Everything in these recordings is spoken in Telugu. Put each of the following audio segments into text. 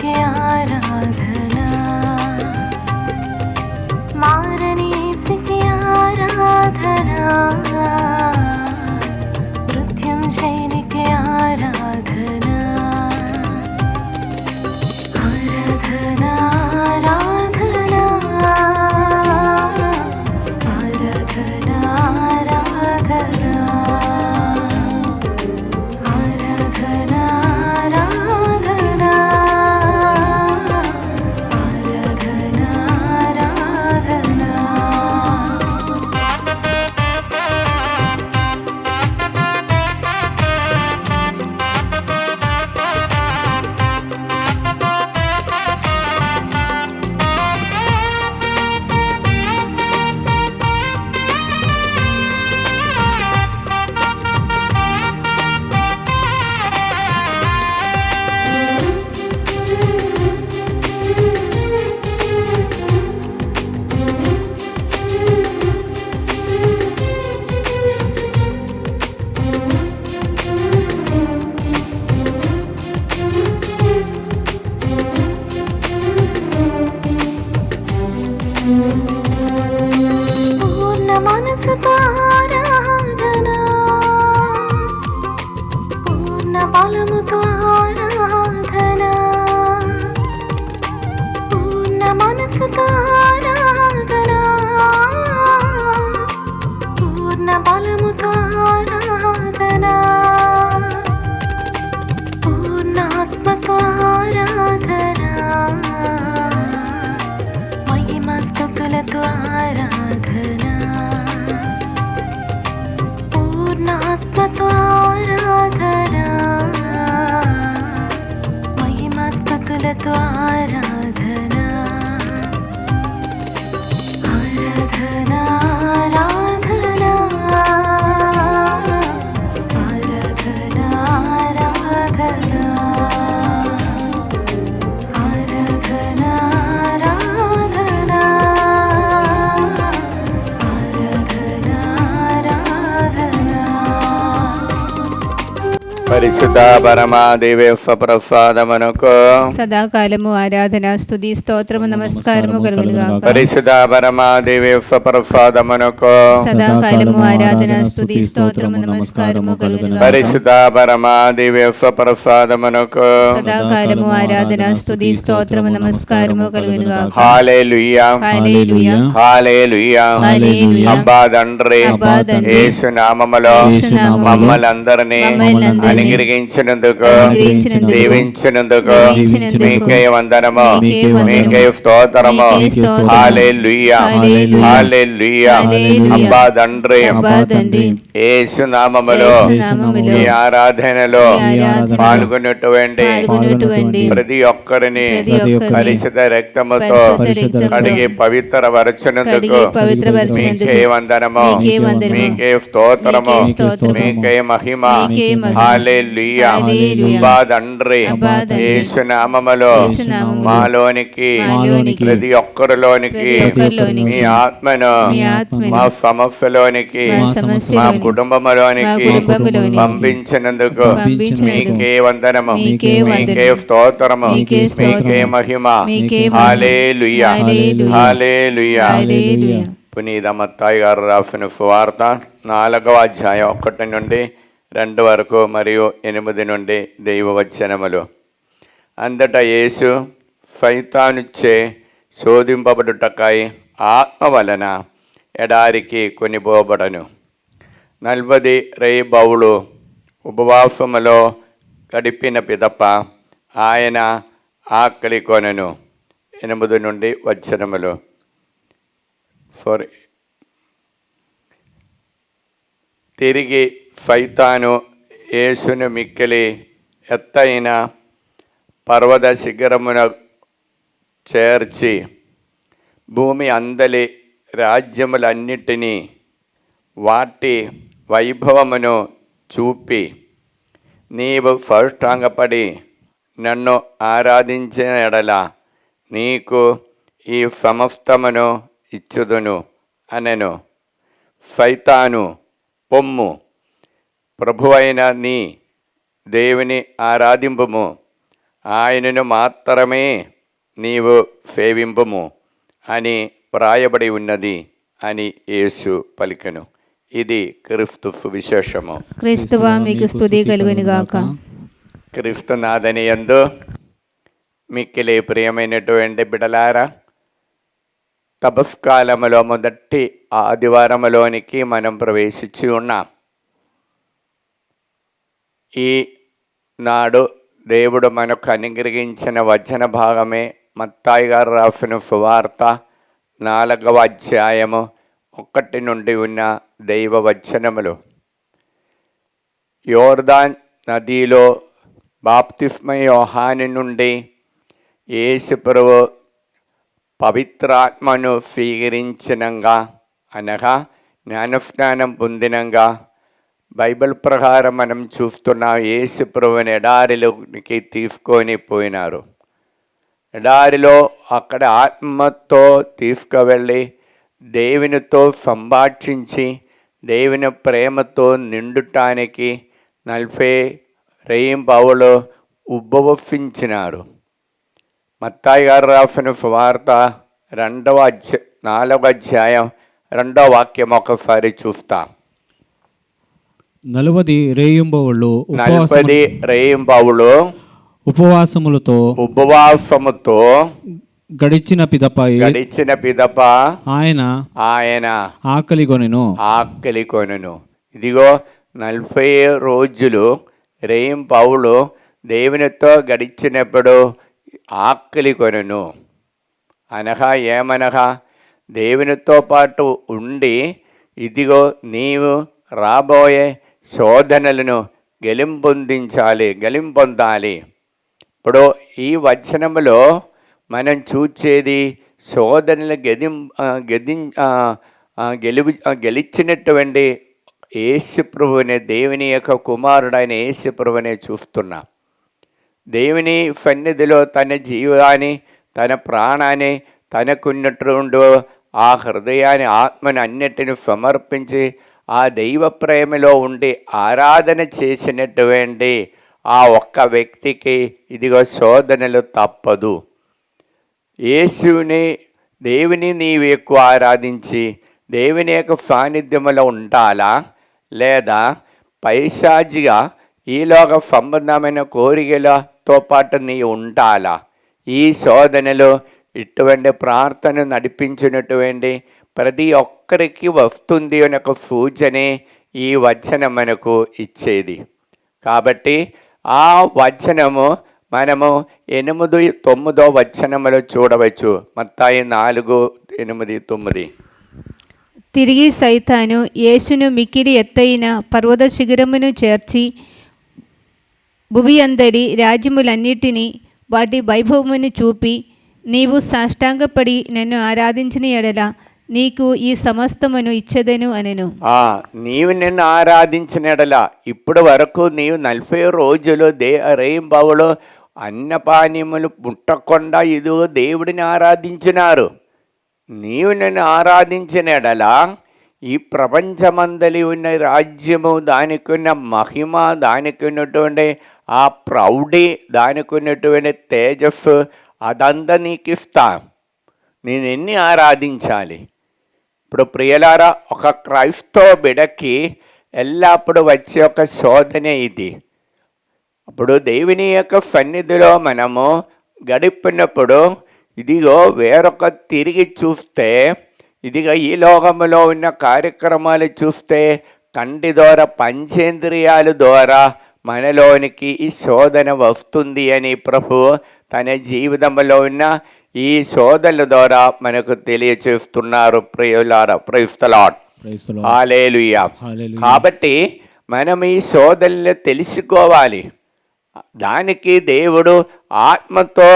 శైలికి ఆరాధనా, మారని యేసుకి ఆరాధనా, నృత్యం శైలికి ఆరాధనా, ఆరాధనా, ఆరాధనా, ఆరాధనా, ఆరాధనా, ఆరాధనా, ఆరాధనా, ఆరాధనా, ఆరాధనా. పూర్ణ మనసుతో ఆరాధనా, పూర్ణ బలముతో ఆరాధనా, పూర్ణ మనసుతో ఆరాధనా, పూర్ణ బలముతో ఆరాధనా, పూర్ణ ఆత్మతో ఆరాధనా, మహిమ స్తుతులతో ఆరాధనా, పూర్ణ ఆత్మతో ఆరాధనా, మహిమ స్తుతులతో ఆరాధనా, ఆరాధనా, ఆరాధనా, ఆరాధనా, ఆరాధనా, ఆరాధనా, ఆరాధనా, ఆరాధనా, ఆరాధనా. పరిశుద్ధ పరమా దేవేశ్వ ప్రసాదమునకు సదాకాలము ఆరాధన స్తుతి స్తోత్రము నమస్కారము కలుగునుగాక. పరిశుద్ధ పరమా దేవేశ్వ ప్రసాదమునకు సదాకాలము ఆరాధన స్తుతి స్తోత్రము నమస్కారము కలుగునుగాక. పరిశుద్ధ పరమా దేవేశ్వ ప్రసాదమునకు సదాకాలము ఆరాధన స్తుతి స్తోత్రము నమస్కారము కలుగునుగాక. హల్లెలూయా హల్లెలూయా హల్లెలూయా. హల్లెలూయా. అబ్బా తండ్రి అబ్బా తండ్రి, యేసు నామములో యేసు నామములో మమ్మల్ందరినీ మమ్మల్నందరినీ అనుగ్రహించినందుకు అనుగ్రహించినందుకు, దీవించినందుకు దీవించినందుకు, మీకే వందనము మీకే వందనము, మీకే స్తోత్రము. మీకే స్తోత్రము. హల్లెలూయా హల్లెలూయా. హల్లెలూయా. హల్లెలూయా. అబ్బా తండ్రి అబ్బా తండ్రి, యేసు నామములో యేసు నామములో ఈ ఆరాధనలో ఈ ఆరాధనలో పాల్గొన్నటువంటి పాల్గొన్నటువంటి ప్రతి ఒక్కరిని ప్రతి ఒక్కరిని పరిశుద్ధ రక్తముతో పరిశుద్ధ రక్తముతో కడిగి పవిత్ర వరచునందుకు కడిగి పవిత్రపరచునందుకు మీకే వందనము మీకే వందనము, మీకే స్తోత్రము మీకే స్తోత్రము, మీకే మహిమ. మీకే మహిమ. హల్లెలూయా. హల్లెలూయా. అబ్బా తండ్రి అబ్బా తండ్రి, యేసు నామములో యేసు నామములో మాలోనికి మాలోనికి ప్రతి ఒక్కరిలోనికి ప్రతి ఒక్కరిలోనికి మీ ఆత్మను మీ ఆత్మను మా సమస్యలోనికి మా మా సమస్యలోనికి కుటుంబములోనికి మా కుటుంబములోనికి పంపించినందుకు పంపించినందుకు మీకే వందనము మీకే వందనము, మీకే స్తోత్రము మీకే స్తోత్రము, మీకే మహిమ. మీకే మహిమ. హల్లెలూయా హల్లెలూయా. హల్లెలూయా. హల్లెలూయా. పునీత మత్తాయి గారు రాసిన సువార్త 4వ అధ్యాయం 1 నుండి 2 వరకు మరియు 8 నుండి దైవవచనములు. అంతటా యేసు సైతానుచే శోధింపబడుటకై ఆత్మ వలన ఎడారికి కొనిపోబడను. 40 రేబవులు ఉపవాసములో గడిపిన పిదప ఆయన ఆకలి కొనెను. 8 నుండి వచనములు. తిరిగి సైతాను యేసును మిక్కిలి ఎత్తైన పర్వత శిఖరమున చేర్చి భూమి అందలి రాజ్యములన్నిటినీ వాటి వైభవమును చూపి, నీవు సాష్టాంగపడి నన్ను ఆరాధించిన ఎడల నీకు ఈ సమస్తమును ఇచ్చుదును అనెను. సైతాను, పొమ్ము, ప్రభువైన నీ దేవుని ఆరాధింపుము, ఆయనను మాత్రమే నీవు సేవింపుము అని వ్రాయబడి ఉన్నది అని యేసు పలికెను. ఇది క్రీస్తు విశేషము. క్రీస్తువా మీకు స్తుతి కలుగునుగాక. క్రీస్తునాథని యందు మిక్కిలి ప్రియమైనటువంటి బిడలారా, తపస్కాలములో మొదటి ఆదివారములోనికి మనం ప్రవేశించి ఉన్నాం. ఈ నాడు దేవుడు మనకు అనుగ్రహించిన వచన భాగమే మత్తాయి గారు రాసిన సువార్త 4వ అధ్యాయము 1 నుండి ఉన్న దైవ వచనములు. యోర్దాన్ నదిలో బాప్తిస్మ యోహాను నుండి యేసు ప్రభువు పవిత్రాత్మను స్వీకరించినంగా, అనగా జ్ఞానస్నానం పొందినంగా బైబిల్ ప్రకారం మనం చూస్తున్నాం. యేసు ప్రభువుని ఎడారిలోకి తీసుకొని పోయినారు. ఎడారిలో అక్కడ ఆత్మతో తీసుకువెళ్ళి దేవునితో సంభాషించి దేవుని ప్రేమతో నిండుటానికి 40 రేయింబవళ్ళు ఉద్భవించినారు. మత్తాయి గారు రాసిన సువార్త 4వ అధ్యాయం 2వ వాక్యం ఒకసారి చూస్తాం. 40 రేయింబవళ్ళు ఉపవాసముతో గడిచిన పిదప ఆయన ఆకలి కొనెను. ఇదిగో 40 రోజులు రేయింబవళ్ళు దేవునితో గడిచినప్పుడు ఆకలి కొనెను. అనగా ఏమనగా దేవునితో పాటు ఉండి ఇదిగో నీవు రాబోయే శోధనలను గెలింపొందాలి. ఇప్పుడు ఈ వచనములో మనం చూచేది శోధనలు గెలిచినటువంటి యేసు ప్రభువునే, దేవుని యొక్క కుమారుడైన యేసు ప్రభువునే చూస్తున్నాం. దేవుని సన్నిధిలో తన జీవాన్ని, తన ప్రాణాన్ని, తనకున్నటువంటి ఆ హృదయాన్ని, ఆత్మని అన్నిటిని సమర్పించి ఆ దైవ ప్రేమలో ఉండి ఆరాధన చేసినటువంటి ఆ ఒక్క వ్యక్తికి ఇదిగో శోధనలు తప్పదు. యేసుని, దేవుని నీవు ఎక్కువ ఆరాధించి దేవుని యొక్క సాన్నిధ్యంలో ఉండాలా, లేదా పైశాచిగా ఈలోక సంబంధమైన కోరికలతో పాటు నీ ఉండాలా? ఈ శోధనలు ఇటువంటి ప్రార్థన నడిపించినటువంటి ప్రతి ఒక్కరికి వస్తుంది అనే ఒక సూచనే ఈ వచనం మనకు ఇచ్చేది. కాబట్టి ఆ వచనము మనము 8, 9 వచనములో చూడవచ్చు. మత్తాయి 4, 8, 9. తిరిగి సైతాను యేసును మిక్కిలి ఎత్తైన పర్వత శిఖరమును చేర్చి భువి అందరి రాజ్యములన్నిటినీ వాటి వైభవమును చూపి, నీవు సాష్టాంగపడి నన్ను ఆరాధించిన ఎడల నీకు ఈ సమస్తమును ఇచ్చేదను అనెను. నీవు నిన్ను ఆరాధించిన ఎడల, ఇప్పటి వరకు నీవు 40 రోజులు రేయింబవళ్ళు అన్నపానీయములు ముట్టకుండా ఇదిగో దేవుడిని ఆరాధించినారు. నీవు నన్ను ఆరాధించిన ఎడల ఈ ప్రపంచమందలి ఉన్న రాజ్యము, దానికి ఉన్న మహిమ, దానికి ఉన్నటువంటి ఆ ప్రౌఢి, దానికి ఉన్నటువంటి తేజస్సు అదంతా నీకు ఇస్తా. నేను ఎన్ని ఆరాధించాలి? ఇప్పుడు ప్రియులారా, ఒక క్రైస్తవ బిడకి ఎల్లప్పుడూ వచ్చే ఒక శోధనే ఇది. అప్పుడు దేవుని యొక్క సన్నిధిలో మనము గడిపినప్పుడు ఇదిగో వేరొక తిరిగి చూస్తే, ఇదిగో ఈ లోకములో ఉన్న కార్యక్రమాలు చూస్తే కంటి ద్వారా, పంచేంద్రియాల ద్వారా మనలోనికి ఈ శోధన వస్తుంది అని ప్రభు తన జీవితంలో ఉన్న ఈ శోధనల ద్వారా మనకు తెలియచేస్తున్నారు. ప్రియులారా, ప్రైజ్ ది లార్డ్, హల్లెలూయా. కాబట్టి మనం ఈ శోధనలు తెలుసుకోవాలి. దానికి దేవుడు ఆత్మతో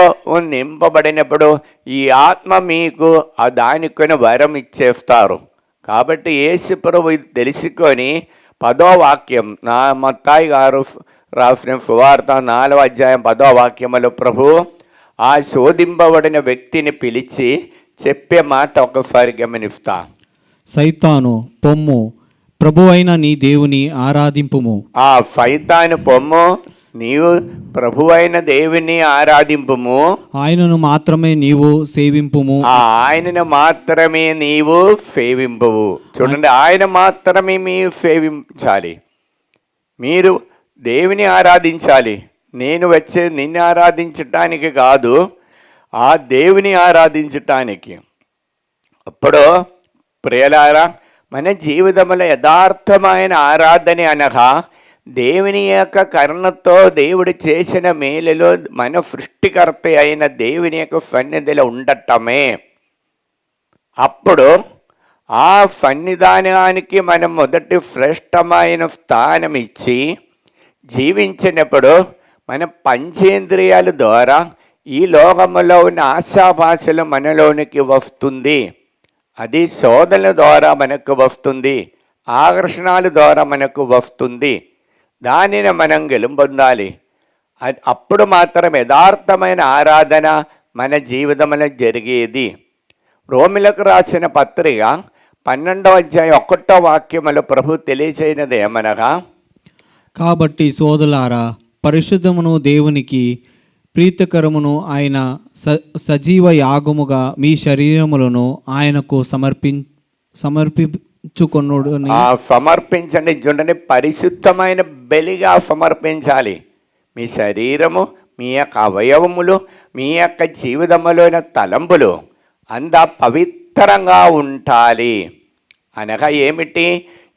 నింపబడినప్పుడు ఈ ఆత్మ మీకు దానికొని వరం ఇచ్చేస్తారు. కాబట్టి యేసు ప్రభువు ఇది తెలుసుకొని 10వ వాక్యం, మత్తాయి గారు రాసిన సువార్త 4వ అధ్యాయం 10వ వాక్యములో ప్రభు ఆ శోధింపబడిన వ్యక్తిని పిలిచి చెప్పే మాట ఒకసారి గమనిస్తా. సైతాను పొమ్ము, ప్రభు అయిన నీ దేవుని ఆరాధింపుము. ఆ సైతాను పొమ్ము, నీవు ప్రభువైన దేవుని ఆరాధింపుము, ఆయనను మాత్రమే నీవు సేవింపుము. ఆయనను మాత్రమే నీవు సేవింపువు. చూడండి, ఆయన మాత్రమే మీరు సేవించాలి. మీరు దేవుని ఆరాధించాలి. నేను వచ్చే నిన్ను ఆరాధించటానికి కాదు, ఆ దేవుని ఆరాధించటానికి. అప్పుడు ప్రియలారా, మన జీవితంలో యథార్థమైన ఆరాధన అనగా దేవుని యొక్క కరుణతో దేవుడు చేసిన మేలులో మన సృష్టికర్త అయిన దేవుని యొక్క సన్నిధిలో ఉండటమే. అప్పుడు ఆ సన్నిధానానికి మనం మొదటి శ్రేష్టమైన స్థానం ఇచ్చి జీవించినప్పుడు మన పంచేంద్రియాల ద్వారా ఈ లోకములో ఉన్న ఆశాభాషలు మనలోనికి వస్తుంది. అది శోధన ద్వారా మనకు వస్తుంది, ఆకర్షణల ద్వారా మనకు వస్తుంది. దానిని మనం గెలుపొందాలి. అప్పుడు మాత్రం యథార్థమైన ఆరాధన మన జీవితంలో జరిగేది. రోమిలకు రాసిన పత్రిక 12వ అధ్యాయం 1వ వాక్యములో ప్రభు తెలియచేయనది ఏమనగా, కాబట్టి సోదరులారా, పరిశుద్ధమును దేవునికి ప్రీతికరమును ఆయన సజీవ యాగముగా మీ శరీరములను ఆయనకు సమర్పించుకొనుడు. సమర్పించండి. చూడండి, పరిశుద్ధమైన బలిగా సమర్పించాలి. మీ శరీరము, మీ యొక్క అవయవములు, మీ యొక్క జీవితంలోని తలంపులు అంతా పవిత్రంగా ఉండాలి. అనగా ఏమిటి?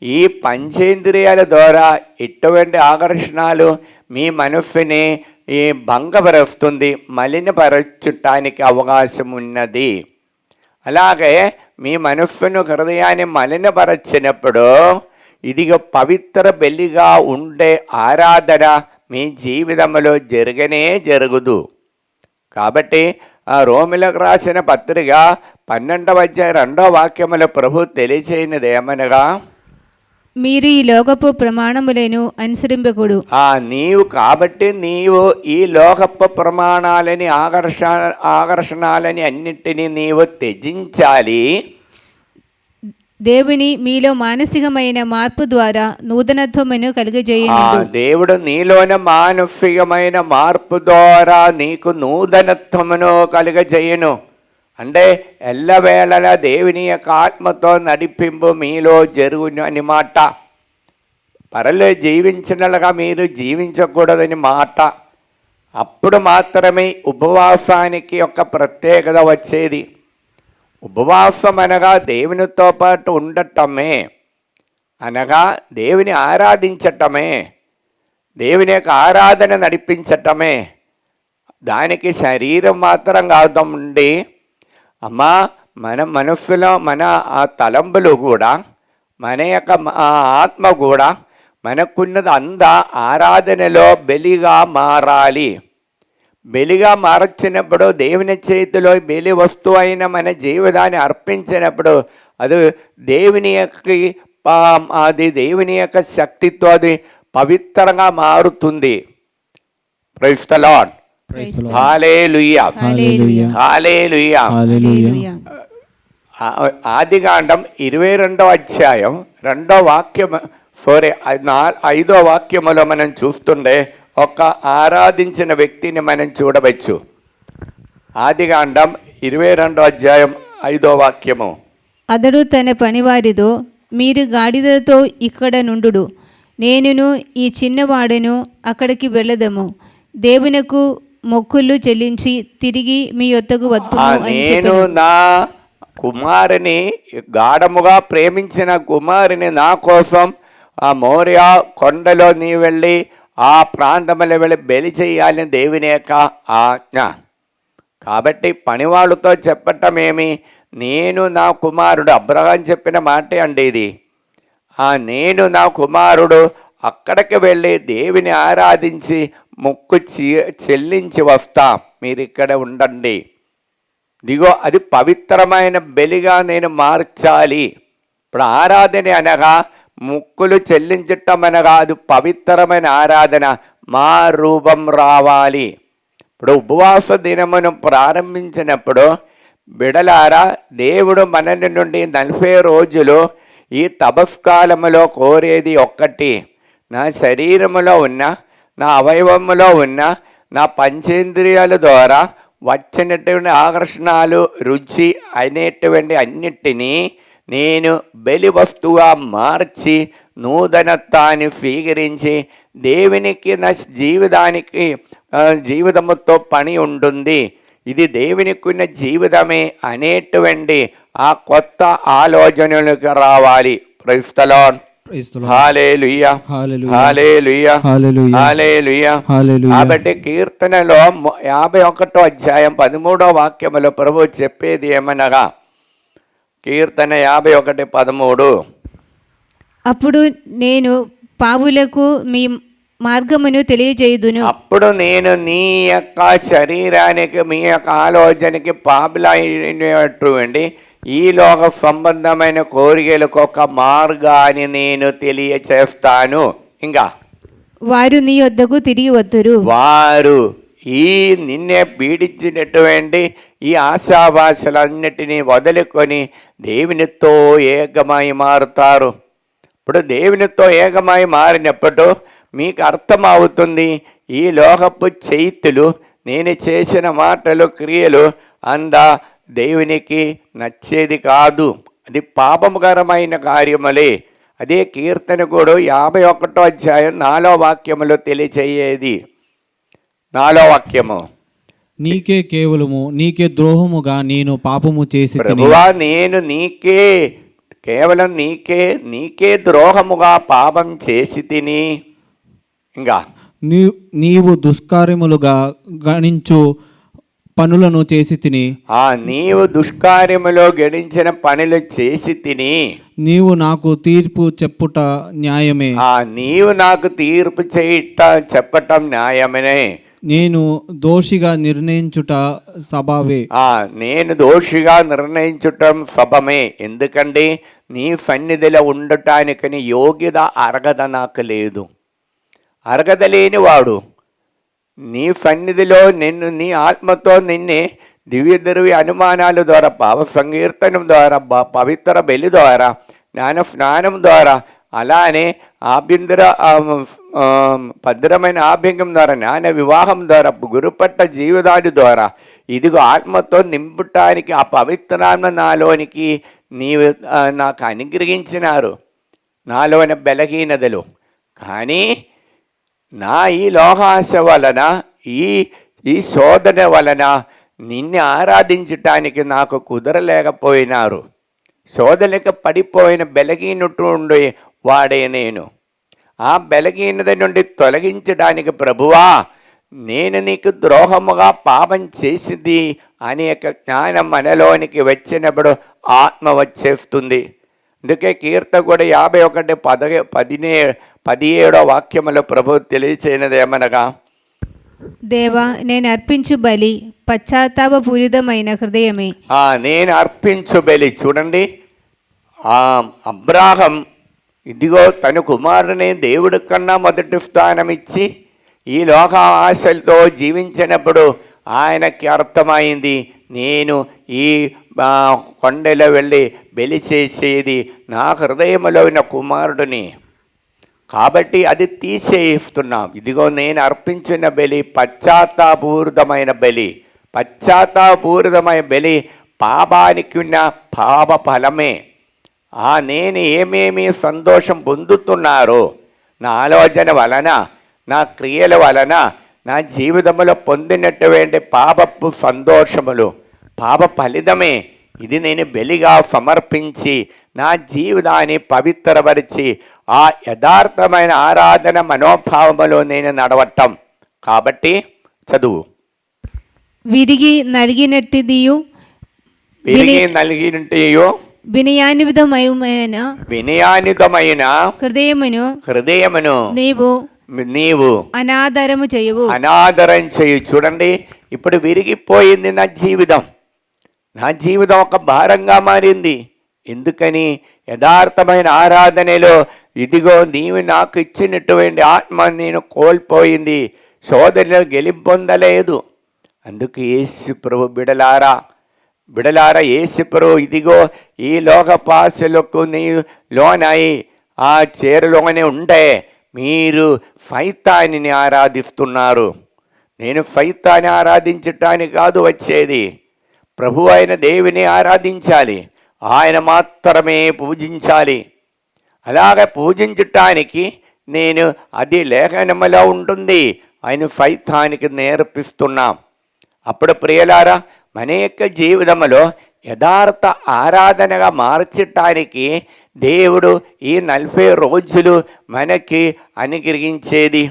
ఈ పంచేంద్రియాల ద్వారా ఎటువంటి ఆకర్షణలు మీ మనస్సుని భంగపరుస్తుంది, మలినపరచటానికి అవకాశం ఉన్నది. అలాగే మీ మనస్సును, హృదయాన్ని మలినపరచినప్పుడు ఇదిగో పవిత్ర బలిగా ఉండే ఆరాధన మీ జీవితంలో జరగదు. కాబట్టి ఆ రోమిలకు రాసిన పత్రిక 12వ అధ్యాయం 2వ వాక్యములో ప్రభు తెలియచేయనిది ఏమనగా, మీరు ఈ లోకపు ప్రమాణములను అనుసరింపకూడదు. నీవు ఈ లోకపు ప్రమాణాలని ఆకర్షణాలని అన్నిటినీ నీవు త్యజించాలి. దేవుని మీలో మానసికమైన మార్పు ద్వారా నూతనత్వమును కలుగజేయును. దేవుడు నీలోన మానసికమైన మార్పు ద్వారా నీకు నూతనత్వమును కలుగజేయును. అంటే ఎల్లవేళలా దేవుని యొక్క ఆత్మతో నడిపింపు మీలో జరుగును అని మాట. పరలో జీవించినలాగా మీరు జీవించకూడదని మాట. అప్పుడు మాత్రమే ఉపవాసానికి ఒక ప్రత్యేకత వచ్చేది. ఉపవాసం అనగా దేవునితో పాటు ఉండటమే, అనగా దేవుని ఆరాధించటమే, దేవుని యొక్క ఆరాధన నడిపించటమే. దానికి శరీరం మాత్రం కాదండి అమ్మా, మన మనస్సులో మన ఆ తలంపులు కూడా, మన యొక్క ఆత్మ కూడా, మనకున్నది అంతా ఆరాధనలో బలిగా మారాలి. బలిగా మార్చినప్పుడు, దేవుని చేతిలో బలి వస్తువు అయిన మన జీవితాన్ని అర్పించినప్పుడు అది దేవుని యొక్క శక్తితో అది పవిత్రంగా మారుతుంది. Praise the lord. Hallelujah, hallelujah. ఆదికాండం 22వ అధ్యాయం 2వ వాక్యం 5వ వాక్యములో మనం చూస్తుండే ఒక ఆరాధించిన వ్యక్తిని మనం చూడవచ్చు. ఆదికాండం 22వ అధ్యాయం 5వ వాక్యము. అతడు తన పనివారితో, మీరు గాడిదతో ఇక్కడ నుండుడు, నేనును ఈ చిన్నవాడను అక్కడికి వెళ్ళదము, దేవునకు మొక్కులు చెల్లించి తిరిగి మీ యొద్దకు వద్దుము అని చెప్పెను. నేను నా కుమారుని, గాఢముగా ప్రేమించిన కుమారుని నా కోసం ఆ మోరియా కొండలో నీ వెళ్ళి ఆ ప్రాంతంలో వెళ్ళి బలి చేయాలని దేవుని యొక్క ఆజ్ఞ. కాబట్టి పనివాళ్ళతో చెప్పటం ఏమి? నేను నా కుమారుడు, అబ్రహాం చెప్పిన మాటే అండి ఇది. నేను నా కుమారుడు అక్కడికి వెళ్ళి దేవుని ఆరాధించి మొక్కు చెల్లించి వస్తాం, మీరు ఇక్కడ ఉండండి. దిగో అది పవిత్రమైన బలిగా నేను మార్చాలి. ఇప్పుడు ఆరాధన అనగా మొక్కులు చెల్లించటం అనగా అది పవిత్రమైన ఆరాధన, మా రూపం రావాలి. ఇప్పుడు ఉపవాస దినమును ప్రారంభించినప్పుడు బిడలారా, దేవుడు మనని నుండి 40 రోజులు ఈ తపస్కాలములో కోరేది ఒక్కటి, నా శరీరములో ఉన్న నా అవయవములో ఉన్న నా పంచేంద్రియాల ద్వారా వచ్చినటువంటి ఆకర్షణలు, రుచి అనేటువంటి అన్నిటినీ నేను బలి వస్తువుగా మార్చి నూతనత్వాన్ని స్వీకరించి దేవునికి నా జీవితముతో పని ఉంటుంది, ఇది దేవునికి ఉన్న జీవితమే అనేటువంటి ఆ కొత్త ఆలోచనలకు రావాలి. Praise the lord. Hallelujah, hallelujah, hallelujah, hallelujah. కాబట్టి కీర్తనలో 51వ అధ్యాయం 13వ వాక్యములో ప్రభువు చెప్పేది ఏమనగా, కీర్తన 51:13, అప్పుడు నేను పావులకు మీ మార్గమును తెలియజేయుదును. అప్పుడు నేను నీ యొక్క శరీరానికి, మీ యొక్క ఆలోచనకి పాపులైనటువంటి ఈ లోక సంబంధమైన కోరికలకు ఒక మార్గాన్ని నేను తెలియచేస్తాను. ఇంకా వారు నీ వద్దకు తిరిగి వద్దురు. వారు ఈ నిన్నే పీడించినటువంటి ఈ ఆశాభాషలన్నిటినీ వదులుకొని దేవునితో ఏకమై మారుతారు. ఇప్పుడు దేవునితో ఏకమై మారినప్పుడు మీకు అర్థమవుతుంది, ఈ లోకపు చైతులు, నేను చేసిన మాటలు, క్రియలు దేవునికి నచ్చేది కాదు, అది పాపకరమైన కార్యములే. అదే కీర్తన కూడా 51వ అధ్యాయం 4వ వాక్యములో తెలియచేయేది. 4వ వాక్యము, నీకే కేవలము నీకే ద్రోహముగా నేను పాపము చేసి ప్రభువా, నేను కేవలం నీకే ద్రోహముగా పాపం చేసి తిని. ఇంకా నీవు దుష్కార్యములుగా గణించు పనులను చేసి తిని. నీవు దుష్కార్యములో గణించిన పనులు చేసి తిని. నీవు నాకు తీర్పు చెప్పుట న్యాయమే. నీవు నాకు తీర్పు చెప్పటం న్యాయమే. నేను దోషిగా నిర్ణయించుట సభావే. నేను దోషిగా నిర్ణయించటం సభమే. ఎందుకంటే నీ సన్నిధిలో ఉండటానికి యోగ్యత అర్హత నాకు లేదు. అర్హత లేనివాడు నీ సన్నిధిలో నీ ఆత్మతో నిన్నే దివ్య అనుమానాల ద్వారా, పాప సంకీర్తనం ద్వారా, పవిత్ర బలి ద్వారా, స్నానం ద్వారా, అలానే భద్రమైన ఆభ్యంగం ద్వారా, జ్ఞాన వివాహం ద్వారా, గురుపట్ట జీవితాల ద్వారా, ఇదిగో ఆత్మతో నింపటానికి ఆ పవిత్రాత్మ నాలోనికి నీవు నాకు అనుగ్రహించినారు, నాలోని బలహీనతలు. కానీ నా ఈ లోకాశ వలన, ఈ శోధన వలన నిన్ను ఆరాధించటానికి నాకు కుదరలేకపోయినారు. శోధనకు పడిపోయిన బలహీనటువంటి వాడే నేను. ఆ బలహీనత నుండి తొలగించడానికి ప్రభువా, నేను నీకు ద్రోహముగా పాపం చేసింది అనేక జ్ఞానం మనలోనికి వచ్చినప్పుడు ఆత్మ వచ్చేస్తుంది. అందుకే కీర్తకుడు 51:17 వాక్యములో ప్రభు తెలియచేయనది ఏమనగా, దేవా, నేను అర్పించు బలి పశ్చాత్తాపపూరితమైన హృదయమే. నేను అర్పించు బలి. చూడండి, అబ్రాహం ఇదిగో తన కుమారుని దేవుడి కన్నా మొదటి స్థానం ఇచ్చి ఈ లోక ఆశలతో జీవించినప్పుడు ఆయనకి అర్థమైంది, నేను ఈ కొండలో వెళ్ళి బలి చేసేది నా హృదయంలో ఉన్న కుమారుడిని. కాబట్టి అది తీసేస్తున్నాం. ఇదిగో నేను అర్పించిన బలి పశ్చాత్తాపూరితమైన బలి. పశ్చాత్తాపూరితమైన బలి పాపానికి ఉన్న పాప ఫలమే. నేను ఏమేమి సంతోషం పొందుతున్నారో నా ఆలోచన వలన, నా క్రియల వలన, నా జీవితంలో పొందినటువంటి పాపపు సంతోషములు, పాప ఫలితమే. ఇది నేను బలిగా సమర్పించి నా జీవితాన్ని పవిత్రపరిచి ఆ యథార్థమైన ఆరాధన మనోభావములో నేను నడవటం. కాబట్టి చదువు, విరిగి నలిగినట్టిదియు వినయాన్వితమైన హృదయమును నీవు అనాదరం చేయు. చూడండి, ఇప్పుడు విరిగిపోయింది నా జీవితం ఒక భారంగా మారింది. ఎందుకని? యథార్థమైన ఆరాధనలో ఇదిగో నీవు నాకు ఇచ్చినటువంటి ఆత్మ నేను కోల్పోయింది, శోధనలో గెలిపొందలేదు. అందుకు యేసు ప్రభు బిడలారా యేసు ప్రభు ఇదిగో ఈ లోక పాశలకు నీ లోనై ఆ చేరులోనే ఉండే మీరు సైతాన్ని ఆరాధిస్తున్నారు. నేను సైతాన్ని ఆరాధించటానికి కాదు వచ్చేది, ప్రభు అయిన దేవుని ఆరాధించాలి, ఆయన మాత్రమే పూజించాలి. అలాగే పూజించటానికి నేను అది లేఖనములో ఉంటుంది, ఆయన సైతానికి నేర్పిస్తున్నాం. అప్పుడు ప్రియులారా, మన యొక్క జీవితంలో యథార్థ ఆరాధనగా మార్చటానికి దేవుడు ఈ 40 రోజులు మనకి అనుగ్రహించేది.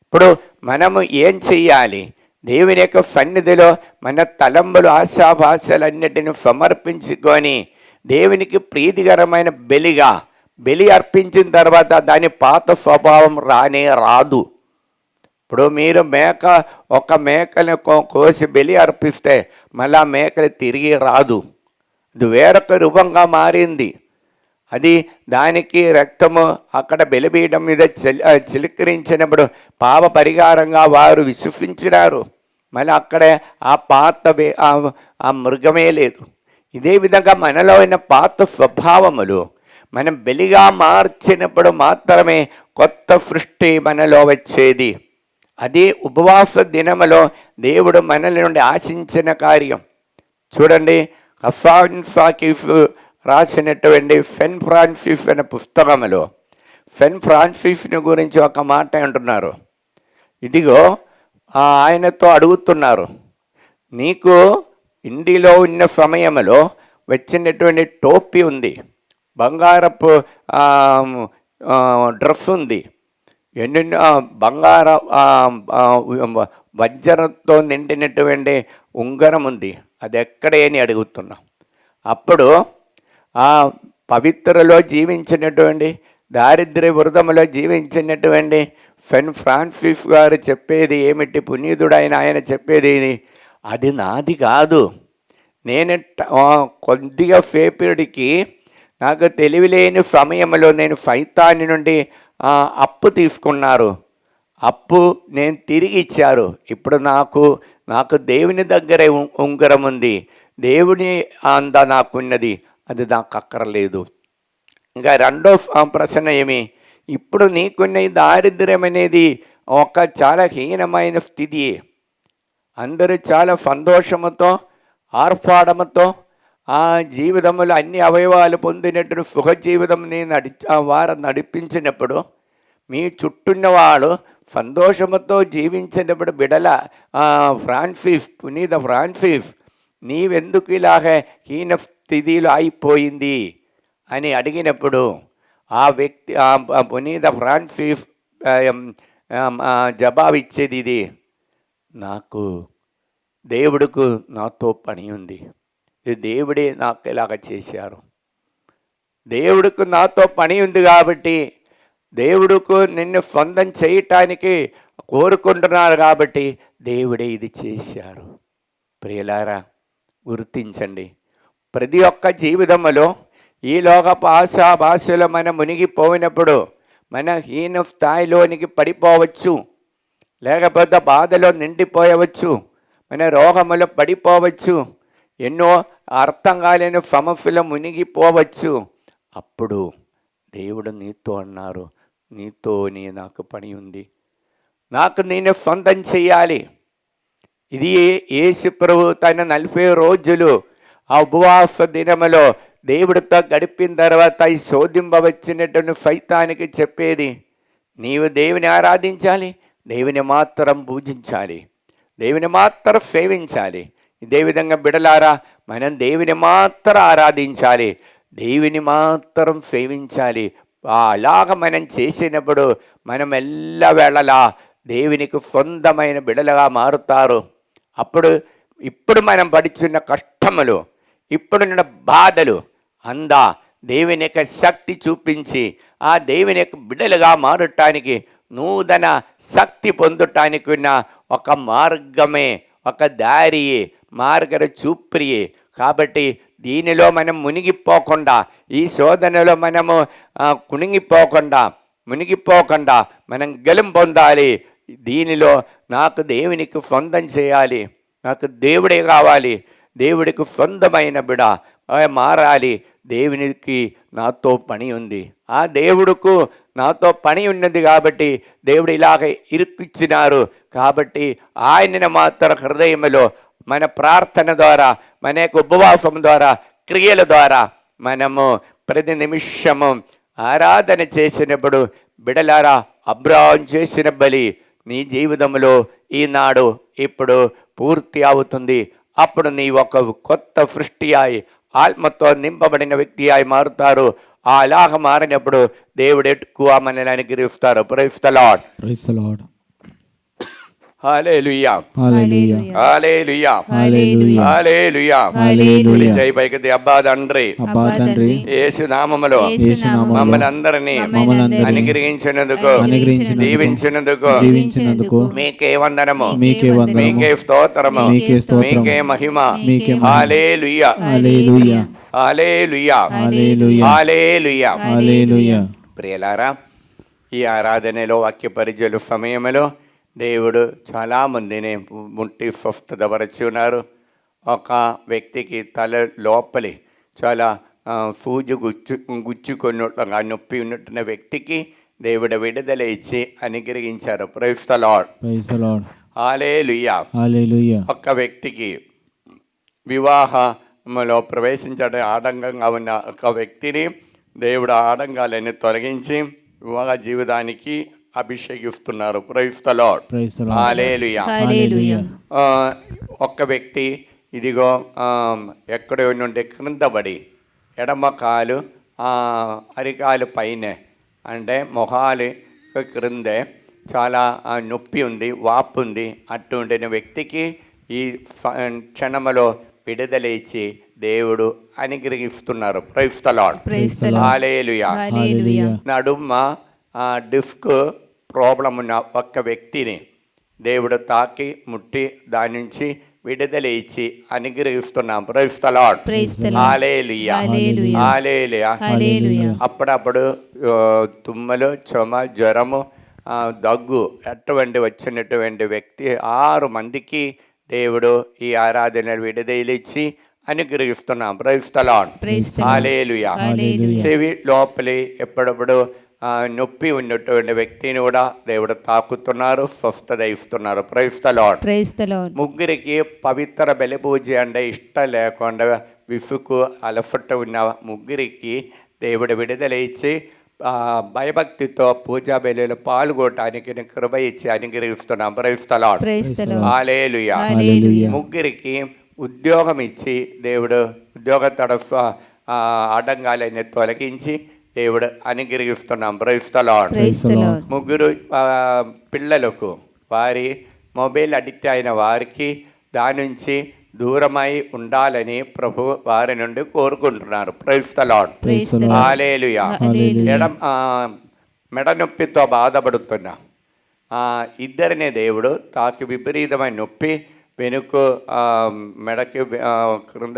ఇప్పుడు మనము ఏం చెయ్యాలి? దేవుని యొక్క సన్నిధిలో మన తలంబులు ఆశాభాషలన్నిటిని సమర్పించుకొని దేవునికి ప్రీతికరమైన బలి అర్పించిన తర్వాత దాని పాత స్వభావం రాదు. ఇప్పుడు మీరు ఒక మేకని కోసి బలి అర్పిస్తే మళ్ళా మేకలు తిరిగి రాదు, అది వేరొక రూపంగా మారింది. అది దానికి రక్తము అక్కడ బలిపీఠం మీద చిలకరించినప్పుడు పాప పరిహారంగా వారు విశ్వసించినారు. మళ్ళీ అక్కడే ఆ పాత ఆ మృగమే లేదు. ఇదే విధంగా మనలో ఉన్న పాత స్వభావములు మనం బలిగా మార్చినప్పుడు మాత్రమే కొత్త సృష్టి మనలో వచ్చేది. అది ఉపవాస దినములో దేవుడు మనల నుండి ఆశించిన కార్యం. చూడండి, హఫాన్ ఫాకిఫ్ రాసినటువంటి సెయింట్ ఫ్రాన్సిస్ అనే పుస్తకంలో సెయింట్ ఫ్రాన్సిస్ని గురించి ఒక మాట అంటున్నారు. ఇదిగో ఆయనతో అడుగుతున్నారు, నీకు ఇండిలో ఉన్న సమయంలో వచ్చినటువంటి టోపీ ఉంది, బంగారపు డ్రెస్ ఉంది, ఎన్నెన్నో బంగార వజ్రంతో నిండినటువంటి ఉంగరం ఉంది, అది ఎక్కడే అని అడుగుతున్నాం. అప్పుడు ఆ పవిత్రలో జీవించినటువంటి దారిద్ర్య వృధములో జీవించినటువంటి సెయింట్ ఫ్రాన్సిస్ గారు చెప్పేది ఏమిటి? పునీతుడైన ఆయన చెప్పేది, అది నాది కాదు, నేను కొద్దిగా సేపటికి నాకు తెలివిలేని సమయంలో నేను సైతాన్ని నుండి అప్పు తీసుకున్నారు, అప్పు నేను తిరిగి ఇచ్చారు. ఇప్పుడు నాకు దేవుని దగ్గరే ఉంగరం ఉంది, దేవుని అందా నాకున్నది, అది నాకు అక్కర్లేదు. ఇంకా రెండో ప్రశ్న ఏమి? ఇప్పుడు నీకున్న ఈ దారిద్ర్యం అనేది ఒక చాలా హీనమైన స్థితి. అందరూ చాలా సంతోషముతో ఆర్భాటముతో ఆ జీవితంలో అన్ని అవయవాలు పొందినట్టు సుఖ జీవితం వారు నడిపించినప్పుడు మీ చుట్టూన్న వాళ్ళు సంతోషముతో జీవించినప్పుడు బిడల ఫ్రాన్సిస్, పునీత ఫ్రాన్సిస్, నీవెందుకు ఇలాగ హీన స్థితిలో అయిపోయింది అని అడిగినప్పుడు ఆ వ్యక్తి పునీత ఫ్రాన్సిస్ జవాబిచ్చేది ఇది, నాకు దేవుడుకు నాతో పని ఉంది, ఇది దేవుడే నాకు ఇలాగ చేశారు, దేవుడికి నాతో పని ఉంది కాబట్టి, దేవుడుకు నిన్ను సొంతం చేయటానికి కోరుకుంటున్నారు కాబట్టి దేవుడే ఇది చేశారు. ప్రియులారా, గుర్తించండి, ప్రతి ఒక్క జీవితంలో ఈ లోకపు ఆశాభాషలో మనం మునిగిపోయినప్పుడు మన హీన స్థాయిలోనికి పడిపోవచ్చు, లేకపోతే బాధలో నిండిపోయవచ్చు, మన రోగములో పడిపోవచ్చు, ఎన్నో అర్థం కాలేని సమస్యలు మునిగిపోవచ్చు. అప్పుడు దేవుడు నీతో అన్నారు, నీతో నాకు పని ఉంది, నాకు నేను సొంతం చెయ్యాలి. ఇది యేసు ప్రభు తన 40 రోజులు ఆ ఉపవాస దినములో దేవుడితో గడిపిన తర్వాత ఈ శోధింపవచ్చినటువంటి సైతానికి చెప్పేది, నీవు దేవుని ఆరాధించాలి, దేవుని మాత్రం పూజించాలి, దేవుని మాత్రం సేవించాలి. ఇదే విధంగా బిడలారా, మనం దేవుని మాత్రం ఆరాధించాలి, దేవుని మాత్రం సేవించాలి. అలాగ మనం చేసినప్పుడు మనం ఎల్లవేళలా దేవునికి సొంతమైన బిడలుగా మారుతారు. ఇప్పుడు మనం పడుచున్న కష్టములు, ఇప్పుడున్న బాధలు అందా దేవుని యొక్క శక్తి చూపించి ఆ దేవుని యొక్క బిడలుగా మారటానికి, నూతన శక్తి పొందటానికి ఉన్న ఒక మార్గమే, ఒక దారియే, మార్గర చూప్రియే. కాబట్టి దీనిలో మనం మునిగిపోకుండా, ఈ శోధనలో మనము మునిగిపోకుండా మనం గెలుం పొందాలి. దీనిలో నాకు దేవునికి సొంతం చేయాలి, నాకు దేవుడే కావాలి, దేవుడికి సొంతమైన బిడ మారాలి, దేవునికి నాతో పని ఉంది, ఆ దేవుడుకు నాతో పని ఉన్నది కాబట్టి దేవుడు ఇలాగ ఇరికిచ్చినారు. కాబట్టి ఆయనను మాత్రం హృదయంలో మన ప్రార్థన ద్వారా, మన యొక్క ఉపవాసం ద్వారా, క్రియల ద్వారా మనము ప్రతి నిమిషము ఆరాధన చేసినప్పుడు, బిడలారా, అబ్రాహాము చేసిన బలి నీ జీవితంలో ఈనాడు ఇప్పుడు పూర్తి అవుతుంది. అప్పుడు నీ ఒక కొత్త సృష్టి అయి ఆత్మతో నింపబడిన వ్యక్తి అయి మారుతారు. అలాగ మారినప్పుడు దేవుడు ఎక్కువ మనల్ని అనుగ్రహిస్తారు. Praise the lord. Praise the lord. Hallelujah, hallelujah, hallelujah, hallelujah, hallelujah. Hallelujah. జై పైకి అబ్బా తండ్రి, అబ్బా తండ్రి, యేసు నామములో యేసు నామములో మమ్మల్ని అందరినీ మమ్మల్ని అనుగ్రహించినందుకు, అనుగ్రహించినందుకు, దీవించినందుకు జీవించినందుకు మీకే వందనము, మీకే వందనము, మీకే స్తోత్రము, మీకే స్తోత్రము, మీకే మహిమ. మీకే మహిమ. హల్లెలూయా, హల్లెలూయా, హల్లెలూయా, హల్లెలూయా, హల్లెలూయా. హల్లెలూయా. ప్రియలారా, ఈ ఆరాధనలో వాక్య పరిచయ సమయంలో దేవుడు చాలామందిని ముట్టి స్వస్థతపరిచి ఉన్నారు. ఒక వ్యక్తికి తల లోపలి చాలా సూజి గుచ్చుకున్నట్లుగా నొప్పి ఉన్నట్టున్న వ్యక్తికి దేవుడు విడుదల ఇచ్చి అనుగ్రహించారు. Praise the lord. Praise the lord. Hallelujah. Hallelujah. ఒక వ్యక్తికి వివాహంలో ప్రవేశించడం ఆటంకంగా ఉన్న ఒక వ్యక్తిని దేవుడు ఆటంకాలన్నీ తొలగించి వివాహ జీవితానికి అభిషేకిస్తున్నారు. Praise the lord. Praise the lord. Hallelujah. Hallelujah. ఒక్క వ్యక్తి ఇదిగో ఎక్కడో నుండి క్రింద పడి ఎడమ కాలు అరికాలు పైన అంటే మొహాలు క్రిందే చాలా నొప్పి ఉంది, వాపు ఉంది. అటువంటి వ్యక్తికి ఈ క్షణములో విడుదల ఇచ్చి దేవుడు అనుగ్రహిస్తున్నారు. Praise the lord. Hallelujah. Hallelujah. నడుమ డిస్క్ ప్రాబ్లం ఉన్న ఒక్క వ్యక్తిని దేవుడు తాకి ముట్టి దాని నుంచి విడుదల ఇచ్చి అనుగ్రహిస్తున్నాం. Praise the lord. Hallelujah, hallelujah, hallelujah. అప్పుడప్పుడు తుమ్మలు, చొమ, జ్వరము, దగ్గు అటువంటి వచ్చినటువంటి వ్యక్తి 6 మందికి దేవుడు ఈ ఆరాధన విడుదల ఇచ్చి అనుగ్రహిస్తున్నాం. Praise the lord. హల్లెలూయా. చెవి లోపలి ఎప్పుడప్పుడు నొప్పి ఉన్నటువంటి వ్యక్తిని కూడా దేవుడు తాకుతున్నారు, స్వస్థత ఇస్తున్నారు. Praise the lord. Praise the lord. ముగ్గురికి పవిత్ర బలి పూజ అంటే ఇష్టం లేకుండా విసుగు అలసట ఉన్న ముగ్గురికి దేవుడు విడుదల ఇచ్చి భయభక్తితో పూజా బలిలో పాల్గొనడానికి కృప ఇచ్చి అనుగ్రహిస్తున్నాం. Praise the lord. హల్లెలూయా. ముగ్గురికి ఉద్యోగం ఇచ్చి దేవుడు ఉద్యోగ తడఫ ఆటంకాలన్నీ తొలగించి దేవుడు అనుగ్రహిస్తున్నాం. Praise the lord. ముగ్గురు పిల్లలకు వారి మొబైల్ అడిక్ట్ అయిన వారికి దాని నుంచి దూరమై ఉండాలని ప్రభు వారి నుండి కోరుకుంటున్నారు. Praise the lord. హల్లెలూయా. మెడ నొప్పితో బాధపడుతున్న ఇద్దరినే దేవుడు తాకి విపరీతమైన నొప్పి వెనుక మెడకి క్రింద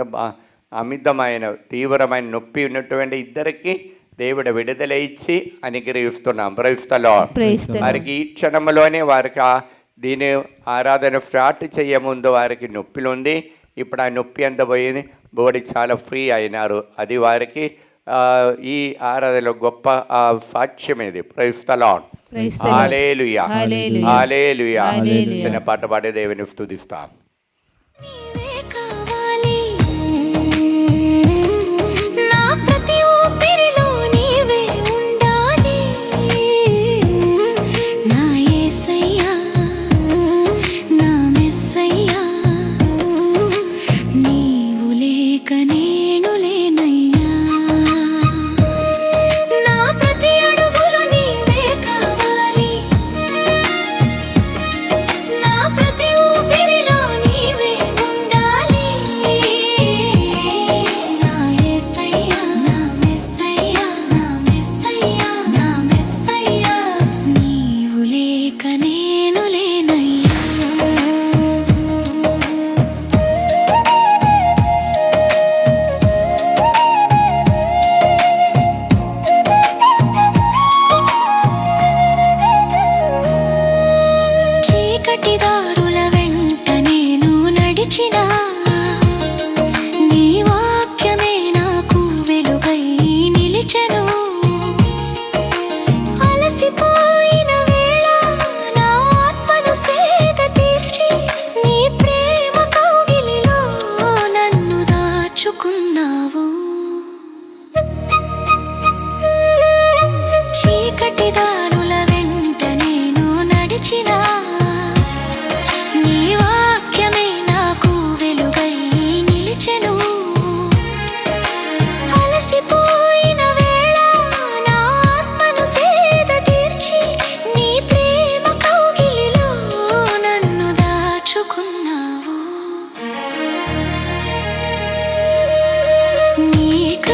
అమితమైన తీవ్రమైన నొప్పి ఉన్నటువంటి ఇద్దరికి దేవుడు విడుదల ఇచ్చి అనుగ్రహిస్తున్నాం. Praise the lord. వారికి ఈ క్షణంలోనే వారికి దీని ఆరాధన స్టార్ట్ చేయముందు వారికి నొప్పిలు ఉంది. ఇప్పుడు ఆ నొప్పి అంత పోయింది, బాడీ చాలా ఫ్రీ అయినారు. అది వారికి ఈ ఆరాధనలో గొప్ప సాక్ష్యం ఇది. Praise the lord. Hallelujah, hallelujah. చిన్న పాట పాడే దేవుని స్తుతిస్తాం. నా ప్రతి ఊపిరిలో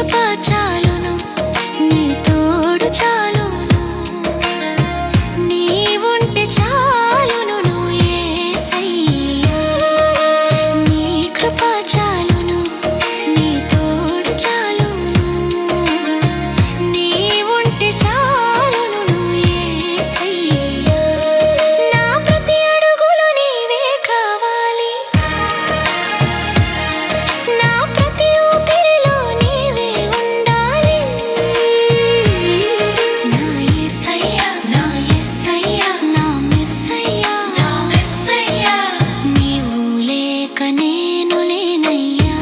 కృప చాలును, నీ తోడు చాలును, నీవుంటే చాలును యేసయ్యా. నీ కృప చాలును, నీ తోడు చాలును, నీవుంటే చాలును యేసయ్యా. నా ప్రతి అడుగులో నీవే కావాలి, నా ప్రతి ఊపిరిలో నీవే ఉండాలి. నా యేసయ్యా, నా యేసయ్యా, నా మెస్సయ్యా, నా మెస్సయ్యా, నీవు లేక నేను లేనయ్యా.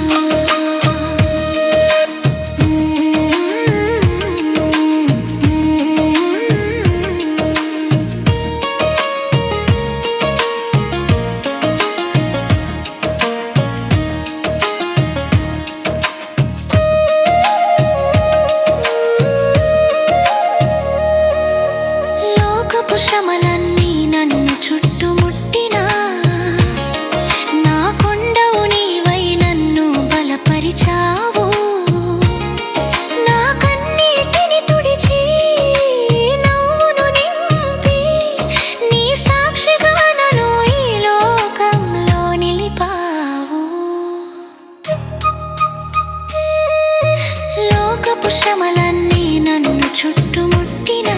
లోకపు శ్రమలన్నీ నన్ను చుట్టుముట్టినా, నా కొండవు నీవై నన్ను బలపరిచావు. నా కన్నీటిని తుడిచి నవ్వును నింపి, నీ సాక్షిగా నన్ను ఈ లోకంలో నిలిపావు. లోకపు శ్రమలన్నీ నన్ను చుట్టుముట్టినా,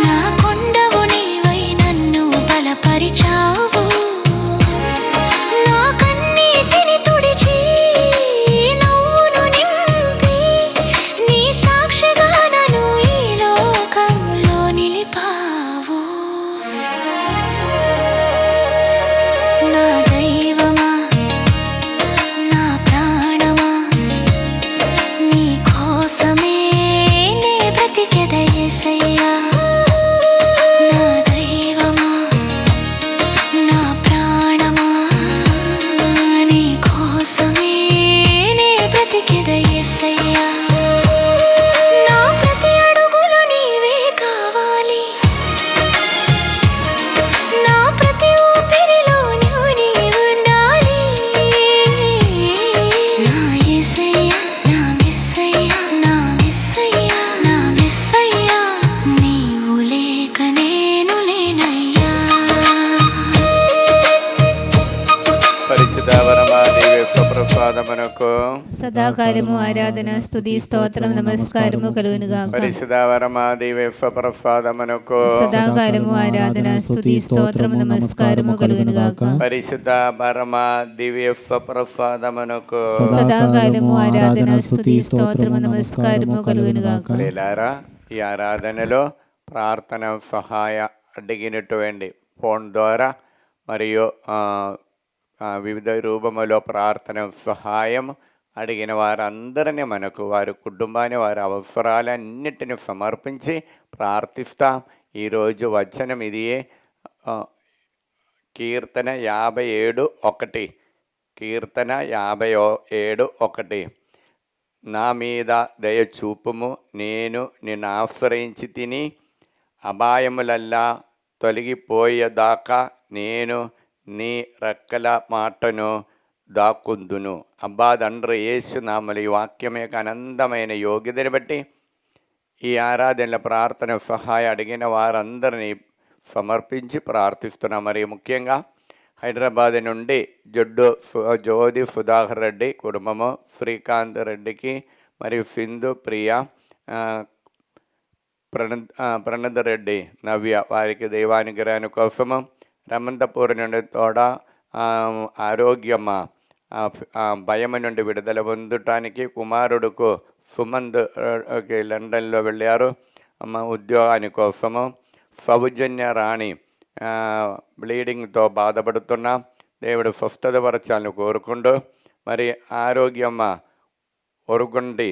నా కొండవు నీవై నన్ను బలపరిచావు. నా కన్నీటిని తుడిచి నవ్వును నింపి, నీ సాక్షిగా నన్ను ఈ లోకంలో నిలిపావు. నా దైవమా, నా ప్రాణమా, నీ కోసమే నే బ్రతికెద యేసయ్యా. నా దైవమా, నా ప్రాణమా, నీ కోసమే నే బ్రతికెద యేసయ్యా. నా ప్రతి అడుగులో నీవే కావాలి, నా ప్రతి ఊపిరిలో నీవు ఉండాలి. నా యేసయ్యా, నా మెస్సయ్యా, నా మెస్సయ్యా, నా మెస్సయ్యా, నీవు లేక నేను లేనయ్యా. పరిశుద్ధ పరమాదేవి ప్రసాదమునకు సదాకాలము ఆరాధన స్తుతి స్తోత్రం నమస్కారము కలుగునుగాక. పరిశుద్ధ పరమాదేవి ప్రసాదమునకు సదాకాలము ఆరాధన స్తుతి స్తోత్రం నమస్కారము కలుగునుగాక. పరిశుద్ధ పరమా దివ్య ప్రసాదమునకు సదాకాలము ఆరాధన స్తుతి స్తోత్రం నమస్కారము కలుగునుగాక. ప్రియులారా, ఈ ఆరాధనలో ప్రార్థన సహాయ అడిగినటువంటి ఫోన్ ద్వారా మరియు వివిధ రూపములో ప్రార్థన సహాయం అడిగిన వారందరినీ మనకు వారి కుటుంబాన్ని వారి అవసరాలన్నిటిని సమర్పించి ప్రార్థిస్తాం. ఈరోజు వచనం ఇదియే, కీర్తన 57:1. కీర్తన 57:1. నా మీద దయ చూపుము, నేను నిన్ను ఆశ్రయించి తిని, అపాయములల్లా తొలగిపోయేదాకా నేను నీ రెక్కల మాటను దాక్కుందును. అబ్బా తండ్రి యేసు నామములో ఈ వాక్యం యొక్క అనంతమైన యోగ్యతని బట్టి ఈ ఆరాధనల ప్రార్థన సహాయం అడిగిన వారందరినీ సమర్పించి ప్రార్థిస్తున్నాం. మరి ముఖ్యంగా హైదరాబాద్ నుండి జ్యోతి సుధాకర్ రెడ్డి కుటుంబము, శ్రీకాంత్ రెడ్డికి మరియు సింధు ప్రియ, ప్రణద్ రెడ్డి, నవ్య వారికి దైవానుగ్రహాన్ని కోసము, రమంతపూర్ నుండి తోడ ఆరోగ్యమ్మ భయం నుండి విడుదల పొందటానికి, కుమారుడుకు సుమంత్ లండన్లో వెళ్ళారు అమ్మ ఉద్యోగాని కోసము, సౌజన్య రాణి బ్లీడింగ్తో బాధపడుతున్నా దేవుడు స్వస్థతపరచాలని కోరుకుంటూ, మరి ఆరోగ్యమ్మ ఒరుగుండి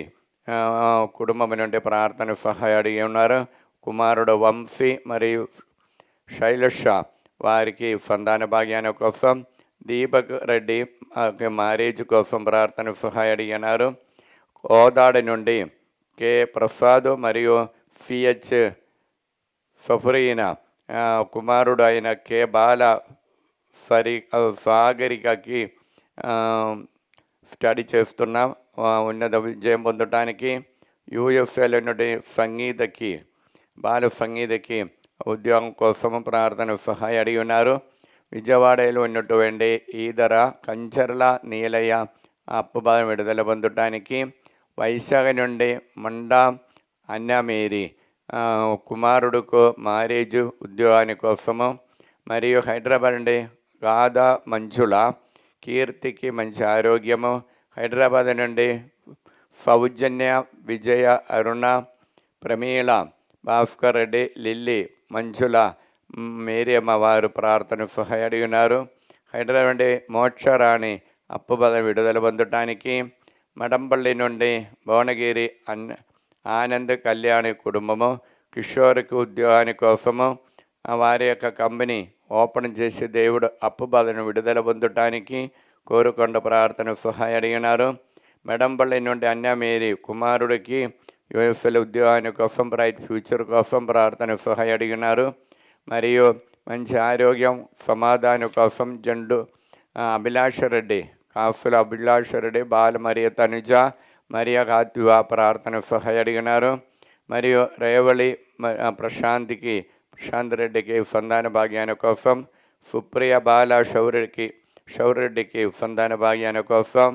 కుటుంబం నుండి ప్రార్థన సహాయం అడిగి ఉన్నారు. కుమారుడు వంశీ మరియు శైలష వారికి సంతాన భాగ్యాన్ని కోసం, దీపక్ రెడ్డి మ్యారేజ్ కోసం ప్రార్థన సహాయం అడిగినారు. కోదాడ నుండి కె ప్రసాద్ మరియు సిహెచ్ సఫరీన కుమారుడు అయిన కె బాల సాగరికకి స్టడీ చేస్తున్నాం ఉన్నత విజయం పొందటానికి. యూఎఫ్ఏలో నుండి సంగీతకి బాల సంగీతకి ఉద్యోగం కోసము ప్రార్థన సహాయం అడిగి ఉన్నారు. విజయవాడలో ఉన్నటువంటి ఈదర కంచర్ల నీలయ్య అప్పు బాధ విడుదల పొందటానికి. వైశాఖ నుండి మండా అన్నమేరి కుమారుడుకు మ్యారేజ్ ఉద్యోగాని కోసము. మరియు హైదరాబాద్ నుండి గాదా మంజుల కీర్తికి మంచి ఆరోగ్యము. హైదరాబాద్ నుండి సౌజన్య విజయ అరుణ ప్రమీళ భాస్కర్ రెడ్డి లిల్లీ మంజుల మేరీ అమ్మవారు ప్రార్థన సహాయం అడిగినారు. హైదరాబాద్ నుండి మోక్షరాణి అప్పు బాధ విడుదల పొందటానికి. మడంపల్లి నుండి భువనగిరి ఆనంద్ కళ్యాణి కుటుంబము కిషోర్కి ఉద్యోగాని కోసము వారి యొక్క కంపెనీ ఓపెన్ చేసి దేవుడు అప్పు బాధను విడుదల పొందటానికి కోరుకొండ ప్రార్థన సహాయం అడిగినారు. మెడంపల్లి నుండి అన్నమేరి కుమారుడికి యూఎఫ్ఎల్ ఉద్యోగాని కోసం బ్రైట్ ఫ్యూచర్ కోసం ప్రార్థన సహాయం అడిగినారు. మరియు మంచి ఆరోగ్యం సమాధానం కోసం జండు అభిలాషరెడ్డి కాఫుల అభిలాషరెడ్డి బాల మరియు తనుజ మరియా కాత్యువ ప్రార్థన సహాయం అడిగినారు. మరియు రేవళి ప్రశాంత్ రెడ్డికి సంతాన భాగ్యాన్ని కోసం. సుప్రియ బాల శౌరెడ్డికి సంతాన భాగ్యాన్ని కోసం.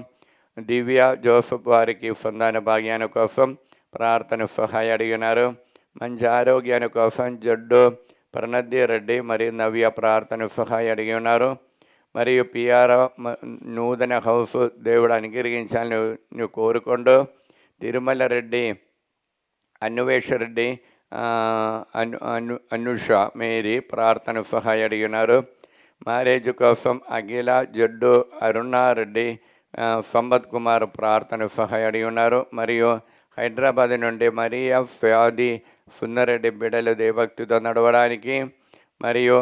దివ్య జోసఫ్ వారికి సంతాన భాగ్యాన్ని కోసం ప్రార్థన సహాయం అడిగినారు. మంచి ఆరోగ్యాన్ని కోసం జడ్డు ప్రణద్ది రెడ్డి మరియు నవ్య ప్రార్థన సహాయం అడిగి ఉన్నారు. మరియు పిఆర్ నూతన హౌస్ దేవుడు అనుగ్రహించాలని నువ్వు కోరుకుంటూ తిరుమల రెడ్డి అన్వేషరెడ్డి అనుష మేరీ ప్రార్థన సహాయం అడిగినారు. మ్యారేజ్ కోసం అఖిల జడ్డు అరుణారెడ్డి సంపత్ కుమార్ ప్రార్థన సహాయం అడిగి ఉన్నారు. మరియు హైదరాబాద్ నుండి మరియా ఫ్యాది సుందరెడ్డి బిడ్డలు దేవభక్తితో నడవడానికి. మరియు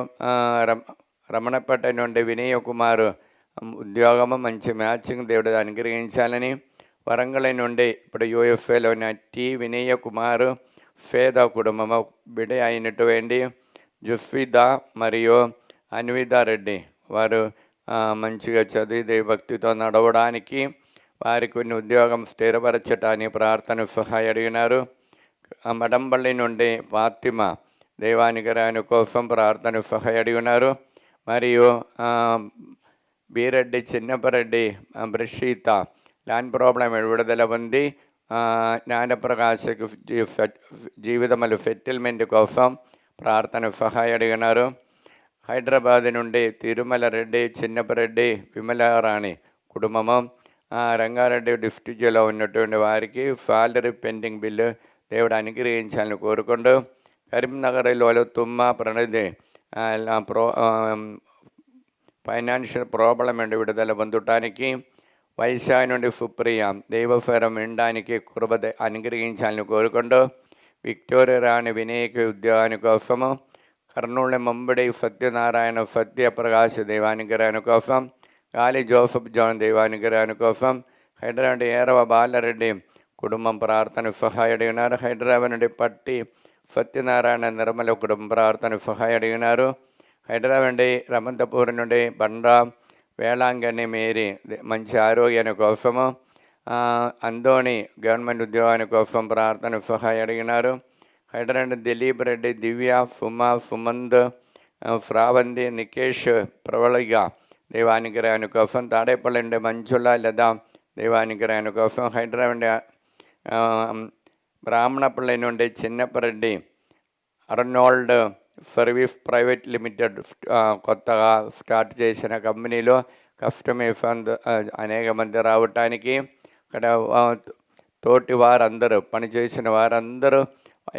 రమణపేట నుండి వినయ్ కుమార్ ఉద్యోగము మంచి మ్యాచింగ్ దేవుడు అనుగ్రహించాలని. వరంగల్ నుండి ఇప్పుడు యూఎఫ్ఏలోని టి వినయ్ కుమార్ ఫేద కుటుంబము బిడ్డ అయినటువంటి జుఫిదా మరియు అన్వితా రెడ్డి వారు మంచిగా చదివి దేవభక్తితో నడవడానికి వారికి కొన్ని ఉద్యోగం స్థిరపరచటానికి ప్రార్థన సహాయం అడిగినారు. మడంపల్లి నుండి ఫాతిమ దేవానుగ్రహాన్ని కోసం ప్రార్థన సహాయం అడిగినారు. మరియు బీరెడ్డి చిన్నపరెడ్డి బ్రషీత ల్యాండ్ ప్రాబ్లం విడుదల పొంది జ్ఞానప్రకాశకు జీవితములు సెటిల్మెంట్ కోసం ప్రార్థన సహాయం అడిగినారు. హైదరాబాద్ నుండి తిరుమల రెడ్డి చిన్నపరెడ్డి విమలారాణి కుటుంబము రంగారెడ్డి డిస్ట్రిక్ట్లో ఉన్నటువంటి వారికి సాలరీ పెండింగ్ బిల్లు దేవుడు అనుగ్రహించాలని కోరుకుంటూ కరీంనగర్లో తుమ్మ ప్రణది ఫైనాన్షియల్ ప్రాబ్లం నుండి విడుదల పొందటానికి. వైశాఖ నుండి సుప్రియ దైవఫరం వినడానికి కృప అనుగ్రహించాలని కోరుకుంటూ విక్టోరియా రాణి వినయక ఉద్యోగాని కోసము. కర్నూలు ముంబడి సత్యనారాయణ సత్యప్రకాశ్ దైవానుగ్రహాని కోసం. గాలి జోసఫ్ జాన్ దైవానుగ్రహాని కోసం. హైదరాబాద్ ఏరవ బాలరెడ్డి కుటుంబం ప్రార్థన సహాయం అడిగినారు. హైదరాబాద్ నుండి పట్టి సత్యనారాయణ నిర్మల కుటుంబం ప్రార్థన సహాయం అడిగినారు. హైదరాబాద్ నుండి రమంతపూర్ నుండి బండ్రా వేళాంగణి మేరీ మంచి ఆరోగ్యాన్ని కోసము. అందోని గవర్నమెంట్ ఉద్యోగాని కోసం ప్రార్థన సహాయం అడిగినారు. హైదరాబాద్ దిలీప్ రెడ్డి దివ్య సుమా సుమంద్ శ్రావంతి నికేష్ ప్రవళిగా దైవానుగ్రహాని కోసం. తాడేపల్లి నుండి మంజుల లతా దైవానుగ్రహాని కోసం. హైదరాబాద్ బ్రాహ్మణపల్లి నుండి Chinnapa Reddy Arnold service private limited కొత్తగా స్టార్ట్ చేసిన కంపెనీలో కస్టమర్ ఫండ్ అనేక మంది రావటానికి. అక్కడ తోటి వారందరూ పనిచేసిన వారందరూ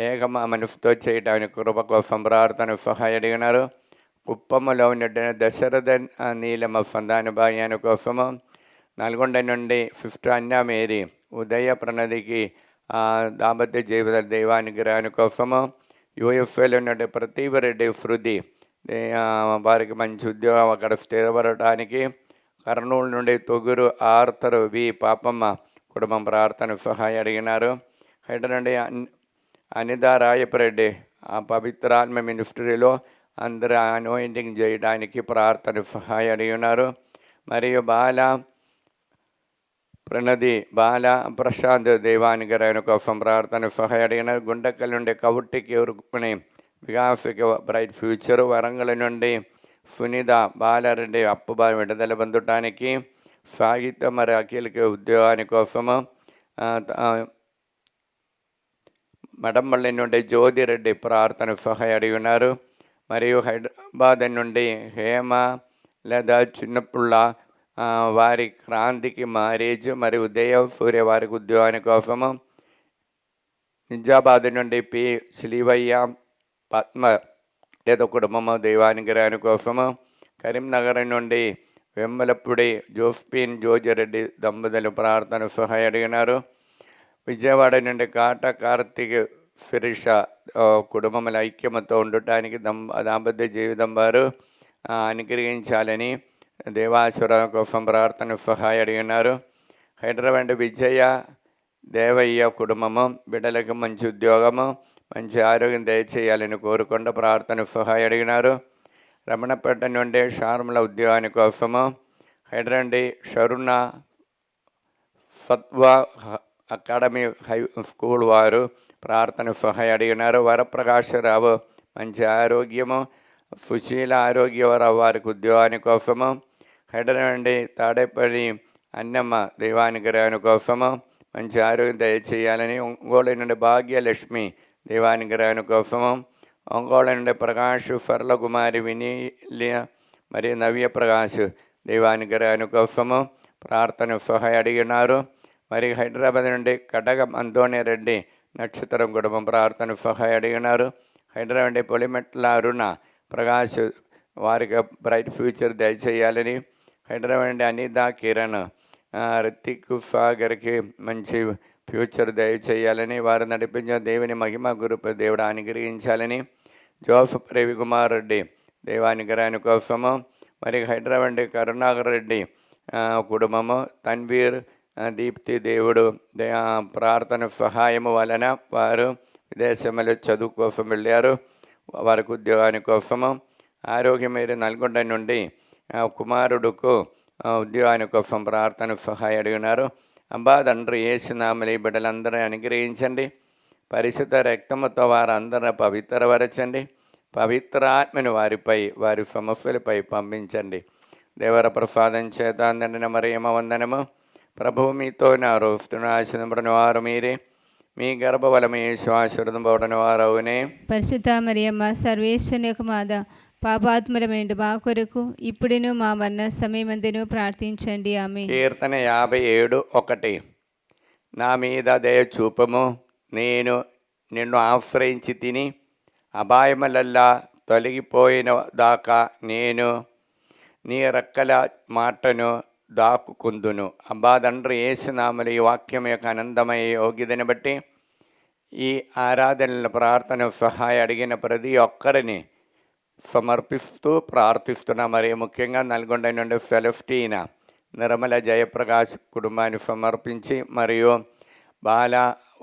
ఏక మనసుతో చేయడానికి కృప కోసం ప్రార్థన సహాయం అడిగినారు. కుప్పములో ఉన్నటువంటి దశరథ నీలమ సంతాన భాగ్యాని కోసము. నల్గొండ నుండి 5 అన్నమేరి ఉదయ ప్రణదికి దాంపత్య జీవిత దైవానుగ్రహాని కోసము. యూఎఫ్ఏలో ఉన్నటువంటి ప్రతిభరెడ్డి శృతి వారికి మంచి ఉద్యోగం అక్కడ స్థిరపడటానికి. కర్నూలు నుండి తొగురు ఆర్థర్ వి పాపమ్మ కుటుంబం ప్రార్థన సహాయం అడిగినారు. హైదరాబాద్ నుండి అనితా రాయపరెడ్డి పవిత్రాత్మ మినిస్ట్రీలో అందరూ అనాయింటింగ్ చేయడానికి ప్రార్థన సహాయం అడిగినారు. మరియు బాల ప్రణది బాల ప్రశాంత్ దైవానికి ఆయన కోసం ప్రార్థన సహాయ అడిగిన గుండెక్కల నుండి కవుట్టికి రుక్మిణి వికాసికి బ్రైట్ ఫ్యూచర్ వరంగల్ నుండి సునీత బాలారెడ్డి అప్పుబా విడుదల పొందటానికి సాహిత్య మరి అఖిలకి ఉద్యోగాని కోసము మడమల్లి నుండి జ్యోతిరెడ్డి ప్రార్థన సహాయ అడిగి ఉన్నారు. మరియు హైదరాబాద్ నుండి హేమ లేదా చిన్నపుళ్ళ వారి క్రాంతికి మ్యారేజ్ మరియు ఉదయ సూర్య వారికి ఉద్యోగాని కోసము, నిజామాబాద్ నుండి పి శ్రీవయ్య పద్మ లేదా కుటుంబము దైవానికి రాని కోసము, కరీంనగర్ నుండి వెమ్మలపూడి జోస్పిన్ జోజిరెడ్డి దంపతులు ప్రార్థన సహాయ అడిగినారు. విజయవాడ నుండి కాట కార్తీక్ శిరీష కుటుంబముల ఐక్యమతో ఉండటానికి దాంపత్య జీవితం వారు అనుగ్రహించాలని దేవాసుర కోసం ప్రార్థన సహాయ అడిగినారు. హైదరాబాద్ విజయ దేవయ్య కుటుంబము బిడ్డలకు మంచి ఉద్యోగము మంచి ఆరోగ్యం దయచేయాలని కోరుకుంటూ ప్రార్థన సహాయ అడిగినారు. రమణపేట నుండి షార్ముల ఉద్యోగాని కోసము, హైదరాబాద్ షరుణ సత్వ అకాడమీ హై స్కూల్ వారు ప్రార్థన సహాయ అడిగినారు. వరప్రకాశరావు మంచి ఆరోగ్యము, సుశీల ఆరోగ్యవరావు వారికి ఉద్యోగాని కోసము, హైదరాబాద్ తాడేపల్లి అన్నమ్మ దైవానికి రాని కోసము మంచి ఆరోగ్యం దయచేయాలని, ఒంగోలు నుండి భాగ్యలక్ష్మి దైవానికి రాని కోసము, ఒంగోలు నుండి ప్రకాష్ సరళకుమారి వినీల్య మరియు నవ్య ప్రకాష్ దైవానికి రాని కోసము ప్రార్థన సహాయ అడిగినారు. మరి హైదరాబాద్ నుండి కడగం అంతోని రెడ్డి నక్షత్రం కుటుంబం ప్రార్థన సహాయ అడిగినారు. హైదరాబాద్ పొలిమెట్ల అరుణ ప్రకాష్ వారికి బ్రైట్ ఫ్యూచర్ దయచేయాలని, హైదరాబాద్ అనిత కిరణ్ రితిక్ సాగర్కి మంచి ఫ్యూచర్ దయచేయాలని, వారు నడిపించిన దేవుని మహిమ గురుపు దేవుడు అనుగ్రహించాలని, జోసఫ్ రవికుమార్ రెడ్డి దైవానికి రాని కోసము, మరి హైదరాబాద్ కరుణాకర్ రెడ్డి కుటుంబము తన్వీర్ దీప్తి దేవుడు ప్రార్థన సహాయము వలన వారు విదేశంలో చదువు కోసం వెళ్ళారు, వారికి ఉద్యోగాని కోసము. ఆరోగ్యమేరు నల్గొండ నుండి కుమారుడుకు ఉద్యోగాని కోసం ప్రార్థన సహాయ అడిగినారు. అంబా తండ్రి యేసునామములో ఈ బిడ్డలందరూ అనుగ్రహించండి. పరిశుద్ధ రక్తముతో వారందరూ పవిత్రపరచండి. పవిత్రాత్మను వారిపై వారి సమస్యలపై పంపించండి. దేవర ప్రసాదం చేత అందరిన మరియమ్మ వందనము. ప్రభువు మీతో నారు ఆశీర్వదింపబడిన వారు మీరే, మీ గర్భఫలము యేసు ఆశీర్వదింపబడిన వారు అవునే. పరిశుద్ధ మరియమ్మ సర్వేశ్వరుని యొక్క మాత, పాపాత్ములమైన మా కొరకు ఇప్పుడును మా మరణ సమయమందును ప్రార్థించండి. ఆమేన్. కీర్తన 57:1. నా మీద దయ చూపము, నేను నిన్ను ఆశ్రయించి తిని అపాయములల్లా తొలగిపోయిన దాకా నేను నీ రెక్కల మాటను దాక్కుకుందును. అబ్బా తండ్రి యేసునామములో ఈ వాక్యం యొక్క ఆనందమయ యోగ్యతని బట్టి ఈ ఆరాధనల ప్రార్థన సహాయ అడిగిన ప్రతి ఒక్కరిని సమర్పిస్తూ ప్రార్థిస్తున్నా. మరి ముఖ్యంగా నల్గొండ నుండి సెలెస్టీనా నిర్మల జయప్రకాష్ కుటుంబాన్ని సమర్పించి, మరియు బాల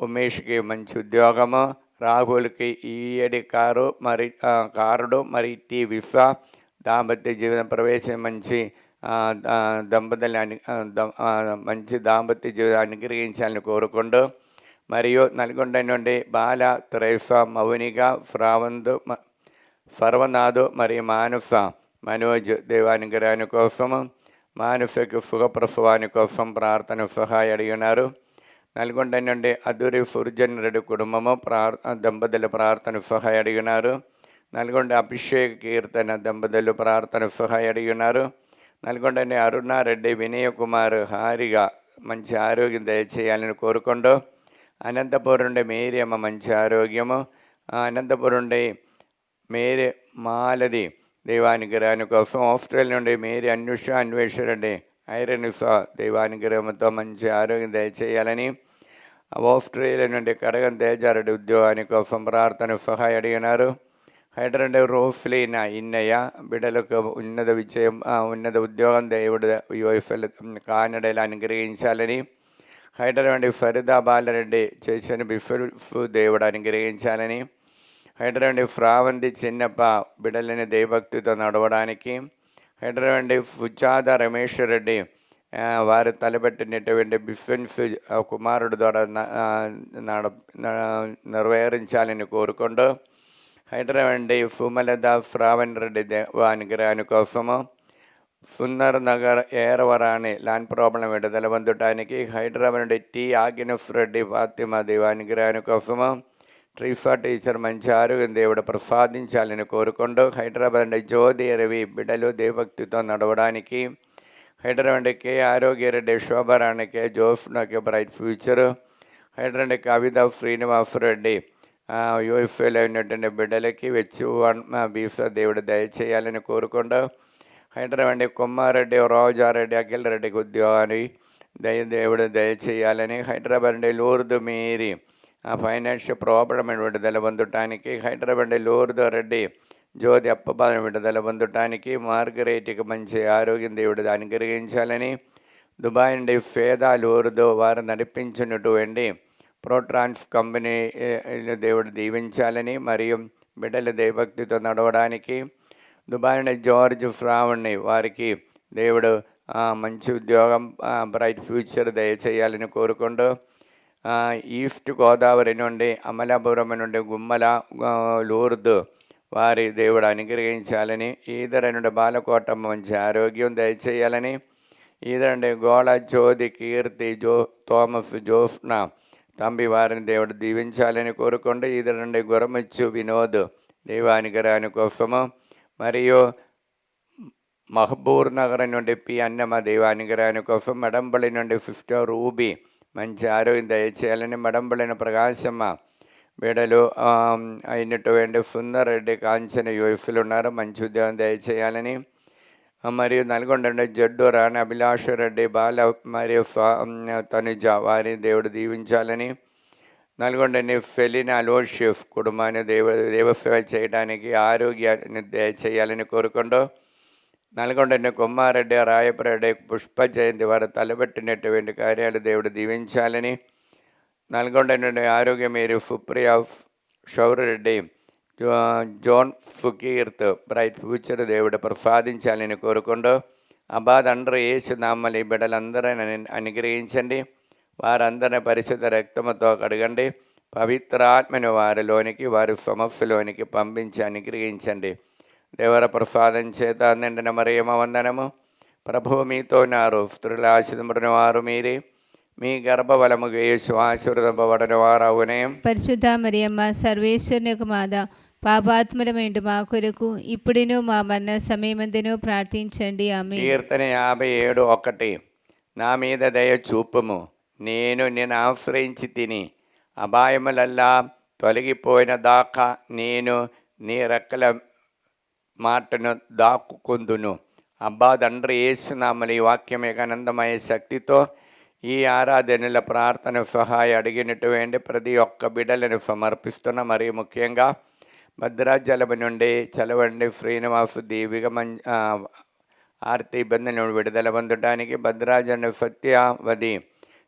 ఉమేష్కి మంచి ఉద్యోగము, రాహుల్కి ఈయడి కారుడు, మరి టీ విశ్వ దాంపత్య జీవితం ప్రవేశం మంచి దంపతుల్ని మంచి దాంపత్య జీవితం అనుగ్రహించాలని కోరుకుంటూ, మరియు నల్గొండ నుండి బాల త్రైఫ మౌనిక సర్వనాథు మరియు మానస మనోజ్ దేవానుగ్రహాని కోసము, మానసకు సుఖప్రసవాని కోసం ప్రార్థన సహాయ అడిగినారు. నల్గొండ నుండి అదూరి సుర్జన్ రెడ్డి కుటుంబము దంపతుల ప్రార్థన సహాయ అడిగినారు. నల్గొండ అభిషేక్ కీర్తన దంపతులు ప్రార్థన సహాయ అడిగినారు. నల్గొండని అరుణారెడ్డి వినయ్ కుమార్ హారిగా మంచి ఆరోగ్యం దయచేయాలని కోరుకుంటూ, అనంతపురం నుండి మేరీ అమ్మ మంచి ఆరోగ్యము, అనంతపురం నుండి మేరీ మాలది దైవానుగ్రహాని కోసం, ఆస్ట్రేలియా నుండి మేరీ అన్వేషరెడ్డి ఐరనిఫ దైవానుగ్రహంతో మంచి ఆరోగ్యం దయచేయాలని, ఆస్ట్రేలియా నుండి కడగం తేజారెడ్డి ఉద్యోగాని కోసం ప్రార్థన సహాయ అడిగినారు. హైదరాబాద్ రోఫ్లీనా ఇన్నయ్య బిడ్డలకు ఉన్నత ఉద్యోగం దేవుడు యూఎఫ్ఎల్ కానడలో అనుగ్రహించాలని, హైదరాబాద్ ఫరీదా బాలరెడ్డి చేసిన బిఫు దేవుడు అనుగ్రహించాలని, హైదరాబాద్ ఫ్రావంతి చిన్నప్ప బిడ్డలని దైవభక్తితో నడవడానికి, హైదరాబాద్ సుజాత రమేష్ రెడ్డి వారు తలపెట్టినటువంటి బిజినెస్ కుమారుడు ద్వారా నెరవేరించాలని కోరుకుంటూ హైదరాబాద్ సుమలత శ్రావణ్ రెడ్డి అనుగ్రహాని కోసము సుందర్ నగర్ ఏరవరాణి ల్యాండ్ ప్రాబ్లం విడుదల పొందటానికి హైదరాబాద్ టీ ఆగినఫ్ రెడ్డి ఫాతిమా అనుగ్రహాని కోసము ట్రీఫా టీచర్ మంచి ఆరోగ్యం దేవుడు ప్రసాదించాలని కోరుకుంటూ హైదరాబాద్ జ్యోతి రవి బిడ్డలు దేవభక్తితో నడవడానికి హైదరాబాద్కి ఆరోగ్యరెడ్డి శోభరానికి జోఫ్నాకి బ్రైట్ ఫ్యూచరు హైదరాబాద్ కవిత శ్రీనివాస్ రెడ్డి యూఎఫ్ఏలో ఉన్నటువంటి బిడ్డలకి వెచ్చి బీసా దేవుడు దయచేయాలని కోరుకుంటూ హైదరాబాద్ కుమ్మారెడ్డి రోజారెడ్డి అఖిల్ రెడ్డికి ఉద్యోగాన్ని దేవుడు దయచేయాలని హైదరాబాద్ లూర్దు మీరి ఫైనాన్షియల్ ప్రాబ్లం విడుదల పొందటానికి హైదరాబాద్ లూర్దు రెడ్డి జ్యోతి అప్పబాదం విడుదల పొందటానికి మార్గరేటికి మంచి ఆరోగ్యం దేవుడు అనుగ్రహించాలని దుబాయ్ నుండి ఫేదా లూర్దు వారు నడిపించినటువంటి ప్రోట్రాన్స్ కంపెనీ దేవుడు దీవించాలని మరియు బిడ్డల దైవభక్తితో నడవడానికి దుబాయ్ నుండి జార్జ్ శ్రావణ్ని వారికి దేవుడు మంచి ఉద్యోగం బ్రైట్ ఫ్యూచర్ దయచేయాలని కోరుకుంటూ ఈస్ట్ గోదావరి నుండి అమలాపురం నుండి గుమ్మల లూర్దు వారి దేవుడు అనుగ్రహించాలని ఈదర నుండి బాలకోటమ్మ మంచి ఆరోగ్యం దయచేయాలని ఈదర నుండి గోళ జ్యోతి కీర్తి థోమస్ జోఫ్నా తంబి వారిని దేవుడు దీవించాలని కోరుకుంటూ ఈదర నుండి గురమిచ్చు వినోద్ దైవానుగ్రహాని కోసము మరియు మహబూర్ నగర్ నుండి పి అన్నమ్మ దైవానుగ్రహాని కోసం మడంబళి నుండి సిస్టర్ రూబీ మంచి ఆరోగ్యం దయచేయాలని మడంబళిన ప్రకాశమ్మ బిడలు అయినటువంటి సుందర్ రెడ్డి కాంచన యూఎఫ్లు ఉన్నారు మంచి ఉద్యోగం దయచేయాలని మరియు నల్గొండ నుండి జడ్డు రాణి అభిలాష రెడ్డి బాల మరియు తనుజ వారిని దేవుడు దీవించాలని నల్గొండని ఫెలినా లోషిఫ్ కుటుంబాన్ని దేవసేవ చేయడానికి ఆరోగ్యాన్ని దయచేయాలని కోరుకుంటూ నల్గొండని కుమ్మారెడ్డి రాయపరెడ్డి పుష్ప జయంతి వారు తలబెట్టినటువంటి కార్యాలు దేవుడు దీవించాలని నల్గొండ నుండి ఆరోగ్యం మీరు సుప్రియా షౌరెడ్డి జోన్ ఫుకీర్త్ బ్రైట్ ఫ్యూచర్ దేవుడు ప్రసాదించాలని కోరుకుంటూ అబాద్ అండర్ యేసు నామలి బిడ్డలందరినీ అనుగ్రహించండి వారందరిని పరిశుద్ధ రక్తముతో కడగండి పవిత్రాత్మని వారిలోనికి వారి సమస్యలోనికి పంపించి అనుగ్రహించండి దేవర ప్రసాదం చేత నిండిన మరియమ్మ వందనము ప్రభువు మీతో ఉన్నారు స్త్రీల ఆశీర్వదింపబడిన వారు మీరే మీ గర్భఫలముగా యేసు ఆశీర్వదింపబడిన వారు అవునే పరిశుద్ధ మరియమ్మ సర్వేశ్వరుని యొక్క మాత పాపాత్ములమైండు మా కొరకు ఇప్పుడును మా మరణ సమయమందును ప్రార్థించండి ఆమె. కీర్తన 57:1 నా మీద దయ చూపుము, నేను నిన్ను ఆశ్రయించి తిని అపాయములల్లా తొలగిపోయిన దాకా నేను నీ రెక్కల మాటను దాక్కుకుందును. అబ్బా తండ్రి యేసునామములో ఈ వాక్యం ఏకానందమయ శక్తితో ఈ ఆరాధనల ప్రార్థన సహాయం అడిగినటువంటి ప్రతి ఒక్క బిడ్డలను సమర్పిస్తున్న. మరియు ముఖ్యంగా భద్రాచలం నుండి చలవండి శ్రీనివాసు దీవిగా ఆర్తి ఇబ్బంది విడుదల పొందడానికి భద్రాచండి సత్యవతి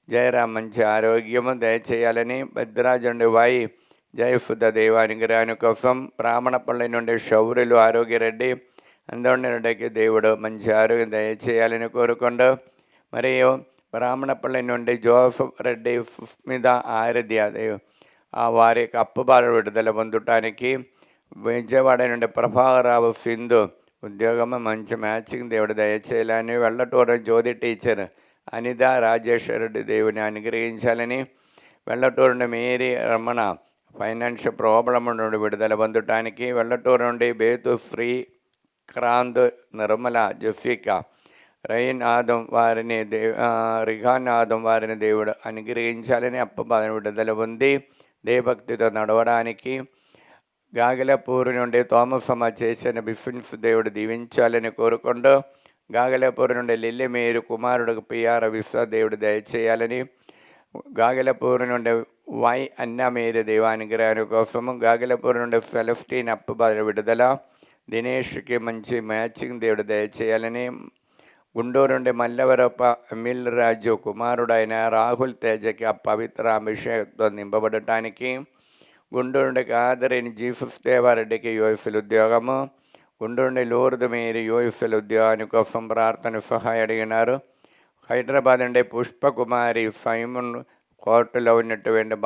జయరాం మంచి ఆరోగ్యము దయచేయాలని భద్రాచండి వాయి జయసుధ దేవానుగ్రహాని కోసం బ్రాహ్మణపల్లి నుండి శౌర్యులు ఆరోగ్యరెడ్డి అందరికీ దేవుడు మంచి ఆరోగ్యం దయచేయాలని కోరుకుంటూ మరియు బ్రాహ్మణపల్లి నుండి జోసఫ్ రెడ్డి మీద ఆరాధ్య వారికి అప్పుబాలు విడుదల పొందటానికి విజయవాడ నుండి ప్రభాకరరావు సింధు ఉద్యోగము మంచి మ్యాచింగ్ దేవుడు దయచేయాలని వెల్లటూరు జ్యోతి టీచర్ అనిత రాజేశ్వరరెడ్డి దేవుని అనుగ్రహించాలని వెల్లటూరు నుండి మేరీ రమణ ఫైనాన్షియల్ ప్రాబ్లం నుండి విడుదల పొందటానికి వెల్లటూరు నుండి బేతు శ్రీ క్రాంత్ నిర్మల జఫీకా రైనాదం వారిని రిఘానాదం వారిని దేవుడు అనుగ్రహించాలని అప్పబాధ విడుదల పొంది దేవభక్తితో నడవడానికి గాగలపూర్ నుండి తోమసమ్మ చేసిన బిఫిన్స్ దేవుడు దీవించాలని కోరుకుంటూ గాగలపూర్ నుండి లిల్లీ మేరు కుమారుడు పిఆర్ విశ్వ దేవుడు దయచేయాలని గాగలపూర్ నుండి వై అన్న మేరు దేవానుగ్రహాని కోసము గాగలపూర్ నుండి ఫెలస్టీన్ అప్పబాధ విడుదల దినేష్కి మంచి మ్యాచింగ్ దేవుడు దయచేయాలని గుంటూరు నుండి మల్లవరప అమిల్ రాజు కుమారుడైన రాహుల్ తేజకి పవిత్ర అభిషేకంతో నింపబడటానికి గుంటూరు నుండి కాదరిని జీసస్ దేవారెడ్డికి యూఎఫ్ఎల్ ఉద్యోగము గుంటూరు నుండి లూర్దు మేరీ యూఎఫ్ఎల్ ఉద్యోగాని కోసం ప్రార్థన సహాయం అడిగినారు. హైదరాబాద్ నుండి పుష్పకుమారి సైమన్ కోర్టులో ఉన్నటువంటి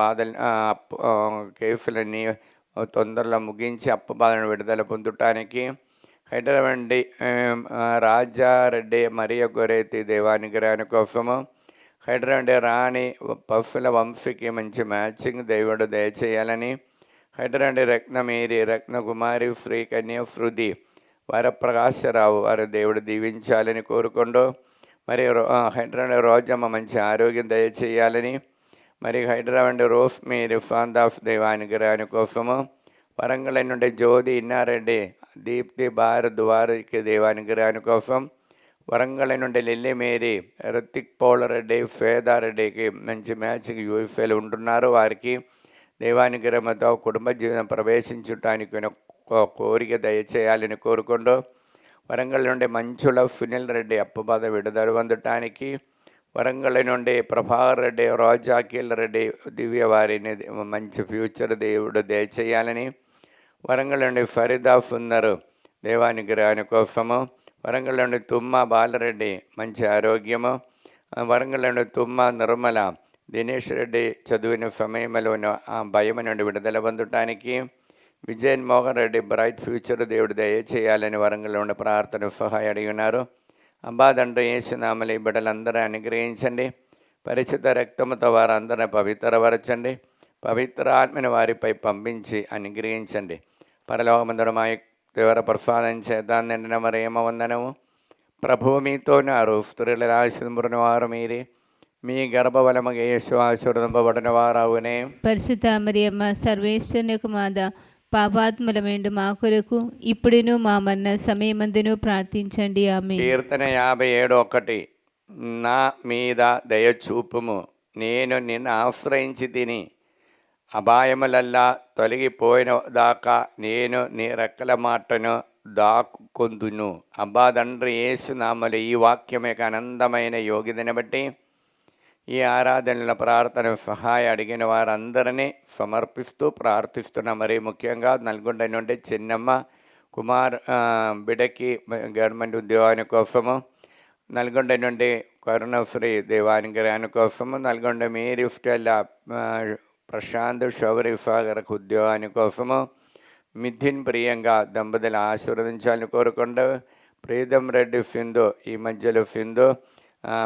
కేసులన్నీ తొందరలో ముగించి అప్పు బాధను విడుదల పొందటానికి హైదరాబాద్ నుండి రాజారెడ్డి మరియ గొరేతి దేవానుగ్రహాని కోసము హైదరాబాద్ నుండి రాణి పఫుల వంశీకి మంచి మ్యాచింగ్ దేవుడు దయచేయాలని హైదరాబాద్ నుండి రత్నమేరి రత్నకుమారి శ్రీకన్య శృతి వరప్రకాశరావు వారు దేవుడు దీవించాలని కోరుకుంటూ మరి హైదరాబాద్ రోజమ్మ మంచి ఆరోగ్యం దయచేయాలని మరి హైదరాబాద్ రోస్ మేరీ ఫాందాఫ్ దేవానుగ్రహాని కోసము వరంగల్ నుండి జ్యోతి ఇన్నారెడ్డి దీప్తి భారత్ వారికి దేవానుగ్రహాని కోసం వరంగల్ నుండి లిల్లీ మేరీ రితిక్ పౌలరెడ్డి ఫేదారెడ్డికి మంచి మ్యాచ్కి యూఎఫ్ఏలు ఉంటున్నారు. వారికి దేవానుగ్రహంతో కుటుంబ జీవితం ప్రవేశించడానికి కోరిక దయచేయాలని కోరుకుంటూ వరంగల్ నుండి మంచుల సునీల్ రెడ్డి అప్పు బాధ విడుదల పొందటానికి వరంగల్ నుండి ప్రభాకర్ రెడ్డి రోజాకీల్ రెడ్డి దివ్య వారిని మంచి ఫ్యూచర్ దేవుడు దయచేయాలని వరంగల్ నుండి ఫరీదా సుందర్ దేవానుగ్రహాని కోసము వరంగల్ నుండి తుమ్మ బాలరెడ్డి మంచి ఆరోగ్యము వరంగల్ నుండి తుమ్మ నిర్మల దినేష్ రెడ్డి చదివిన సమయంలోనూ ఆ భయం నుండి విడుదల పొందటానికి విజయన్ మోహన్ రెడ్డి బ్రైట్ ఫ్యూచర్ దేవుడు దయచేయాలని వరంగల్లో ఉండే ప్రార్థన సహాయం అడిగి ఉన్నారు. అంబాదండ్రి యేసునామలి బిడ్డలందరూ అనుగ్రహించండి. పరిశుద్ధ రక్తముతో వారందరినీ పవిత్రపరచండి. పవిత్ర ఆత్మని వారిపై పంపించి అనుగ్రహించండి. పరలోకమందుడు మా దేవర ప్రసాదం చేత నిండిన మరేమ వందనము. ప్రభువు మీతోనారు, స్త్రీల ఆశీర్వదింపబడిన వారు మీరే, మీ గర్భఫలముగా యేసు ఆశీర్వదింపబడిన వారు అవునే. పరిశుద్ధ మరియమ్మ సర్వేశ్వరుని యొక్క మాత, పాపాత్ములమేండు మా కొరకు ఇప్పుడును మా మరణ సమయమందును ప్రార్థించండి. ఆమె. కీర్తన 57:1 నా మీద దయచూపుము, నేను నిన్ను ఆశ్రయించి తిని అపాయములల్లా తొలగిపోయిన దాకా నేను నీ రెక్కల మాటను దాక్కొందును. అబ్బా తండ్రి యేసునామములో ఈ వాక్యం యొక్క ఆనందమైన యోగ్యతను బట్టి ఈ ఆరాధనల ప్రార్థన సహాయం అడిగిన వారందరినీ సమర్పిస్తూ ప్రార్థిస్తున్నాం. మరి ముఖ్యంగా నల్గొండ నుండి చిన్నమ్మ బిడకి గవర్నమెంట్ ఉద్యోగాని కోసము, నల్గొండ నుండి కరుణశ్రీ దేవానుగ్రహాని కోసము, నల్గొండ మేరీ స్టెల్లా ప్రశాంత్ శౌరి సాగర్కు ఉద్యోగాని కోసము, మిథిన్ ప్రియంగా దంపతులు ఆశీర్వదించాలని కోరుకుంటూ ప్రీతం రెడ్డి సింధు ఈ మధ్యలో సింధు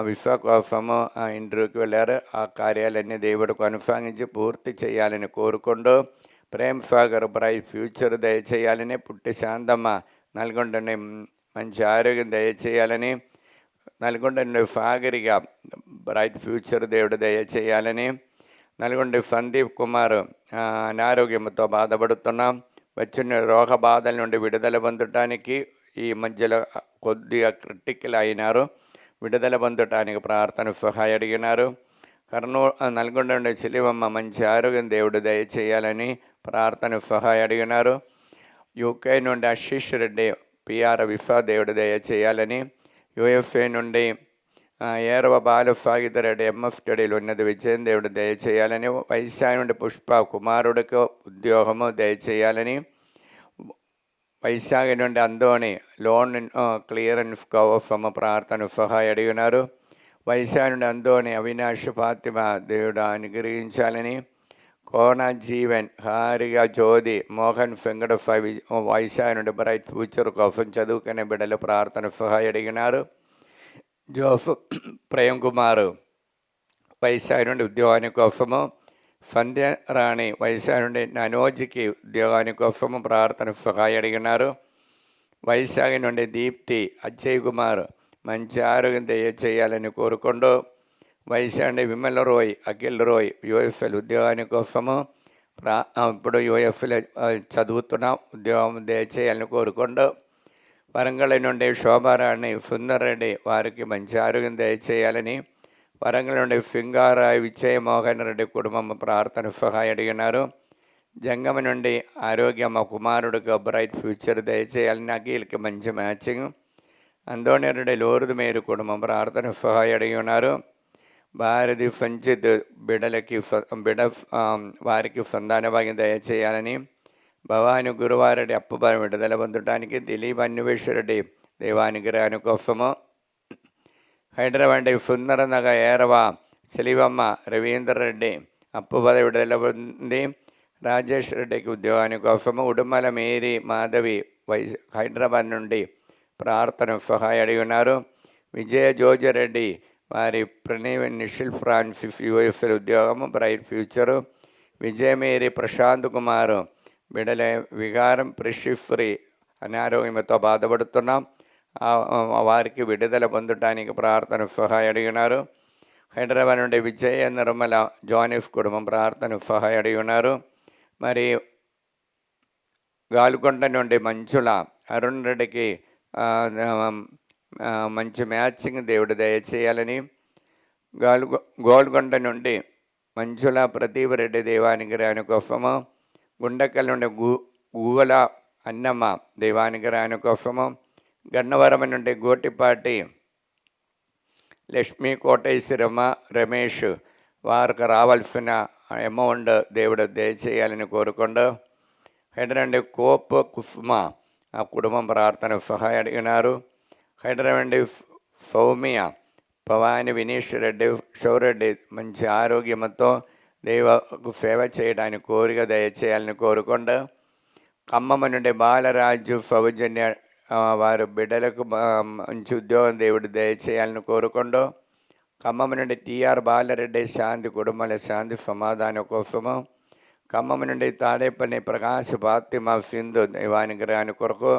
విశ్వ కోసము ఇంటర్వ్యూకి వెళ్ళారు. ఆ కార్యాలన్నీ దేవుడు కొనసాగించి పూర్తి చేయాలని కోరుకుంటూ ప్రేమ్ సాగర్ బ్రైట్ ఫ్యూచర్ దయచేయాలని, పుట్టి శాంతమ్మ నల్గొండ మంచి ఆరోగ్యం దయచేయాలని, నల్గొండ నుండి సాగరిగా బ్రైట్ ఫ్యూచర్ దేవుడు దయచేయాలని, నల్గొండ సందీప్ కుమార్ అనారోగ్యంతో బాధపడుతున్నాం, వచ్చిన రోగ బాధల నుండి విడుదల పొందటానికి ఈ మధ్యలో కొద్దిగా క్రిటికల్ అయినారు, విడుదల పొందటానికి ప్రార్థన సహాయం అడిగినారు. నల్గొండ నుండి చిలివమ్మ మంచి ఆరోగ్యం దేవుడు దయచేయాలని ప్రార్థన సహాయం అడిగినారు. యూకే నుండి ఆశీష్ రెడ్డి పిఆర్ విశ్వ దేవుడు దయచేయాలని, యూఎఫ్ఏ నుండి ఏరవ బాలసాగిత రెడ్డి ఎంఎఫ్ స్టడీలు ఉన్నది విజయం దేవుడు దయచేయాలని, వైశాఖ నుండి పుష్ప కుమారుడికి ఉద్యోగము దయచేయాలని, వైశాఖ నుండి అందోని లోన్ క్లియరెన్స్ కోసము ప్రార్థన సహాయం అడిగినారు. వైశాఖ నుండి అందోని అవినాష్ ఫాతిమ దేవుడు అనుగ్రహించాలని, కోన జీవన్ హారిగా జ్యోతి మోహన్ వెంకట వైశాఖ నుండి బ్రైట్ ఫ్యూచర్ కోసం చదువుకునే బిడ్డలు ప్రార్థన సహాయం అడిగినారు. జోసఫ్ ప్రేమ్ కుమార్ వైశాఖ నుండి ఉద్యోగాని కోసము, సంధ్య రాణి వైశాఖ నుండి ననోజ్కి ఉద్యోగాని కోసము ప్రార్థన సహాయం అడిగినారు. వైశాఖ నుండి దీప్తి అజయ్ కుమార్ మంచి ఆరోగ్యం దయచేయాలని కోరుకుంటూ వైశాఖ నుండి విమల్ రోయ్ అఖిల్ రోయ్ యూఎఫ్ఎల్ ఉద్యోగాని కోసము ఇప్పుడు యూఎఫ్ఎల్ చదువుతున్నాం, ఉద్యోగం దయచేయాలని కోరుకుంటూ వరంగల్ నుండి శోభారాణి సుందర్ రెడ్డి వారికి మంచి ఆరోగ్యం దయచేయాలని, వరంగల్ నుండి సింగారాయ్ విజయమోహన్ రెడ్డి కుటుంబం ప్రార్థన సహాయం అడిగినారు. జంగమ నుండి ఆరోగ్యం మా కుమారుడికి బ్రైట్ ఫ్యూచర్ దయచేయాలని అఖిల్కి మంచి మ్యాచింగ్, అందోని రెడ్డి లోరుదు మేరు కుటుంబం ప్రార్థన సహాయం అడిగి ఉన్నారు. భారతి సంచిత్ బిడలకి వారికి సంతాన భాగ్యం దయచేయాలని, భవాని గురువారెడ్డి అప్పుబారి విడుదల పొందడానికి, దిలీప్ అన్వేశ్వరెడ్డి దేవానుగ్రహాని కోసము, హైదరాబాద్ సుందరనగ ఏరవ సెలివమ్మ రవీంద్రరెడ్డి అప్పు పదవి విడుదల పొంది రాజేష్ రెడ్డికి ఉద్యోగాని కోసము ఉడుమల మేరీ మాధవి హైదరాబాద్ నుండి ప్రార్థన సహాయ అడిగి ఉన్నారు. విజయ జోజిరెడ్డి వారి ప్రణీవ్ నిషిల్ ఫ్రాన్సిస్ యుఎస్ఎల్ ఉద్యోగము బ్రైట్ ఫ్యూచరు. విజయమేరి ప్రశాంత్ కుమార్ బిడల వికారం ప్రిషిఫ్రీ అనారోగ్యంతో బాధపడుతున్నాం, వారికి విడుదల పొందటానికి ప్రార్థన సహాయ అడిగినారు. హైదరాబాద్ నుండి విజయ నిర్మల జానిఫ్ కుటుంబం ప్రార్థన సహాయ అడిగి ఉన్నారు. మరి గాలుకొండ నుండి మంచుల అరుణ్ రెడ్డికి మంచి మ్యాచింగ్ దేవుడు దయచేయాలని, గోల్కొండ నుండి మంచుల ప్రదీప్ రెడ్డి దేవానిగ్రహాని కోసము, గుండెకల్ నుండి గూగల అన్నమ్మ దేవానిగ్రహాని కోసము, గన్నవరం నుండి గోటిపాటి లక్ష్మీ కోటేశ్వరమ్మ రమేష్ వారికి రావాల్సిన అమౌంట్ దేవుడు దయచేయాలని కోరుకుంటూ, హైదరాబాద్ కోప్ కుసుమ ఆ కుటుంబం ప్రార్థన సహాయ అడిగినారు. హైదరాబాద్ సౌమ్య భవాని వినీష్ రెడ్డి షౌరెడ్డి మంచి ఆరోగ్యంతో దైవకు సేవ చేయడానికి కోరిక దయచేయాలని కోరుకుంటూ, ఖమ్మం నుండి బాలరాజు సౌజన్య వారి బిడ్డలకు మంచి ఉద్యోగం దేవుడు దయచేయాలని కోరుకుంటూ, ఖమ్మం నుండి టిఆర్ బాలరెడ్డి శాంతి కుటుంబాల శాంతి సమాధానం కోసము, ఖమ్మం నుండి తాడేపల్లి ప్రకాశ్ ఫాతిమా సింధు దైవానుగ్రహాన్ని కొరకు,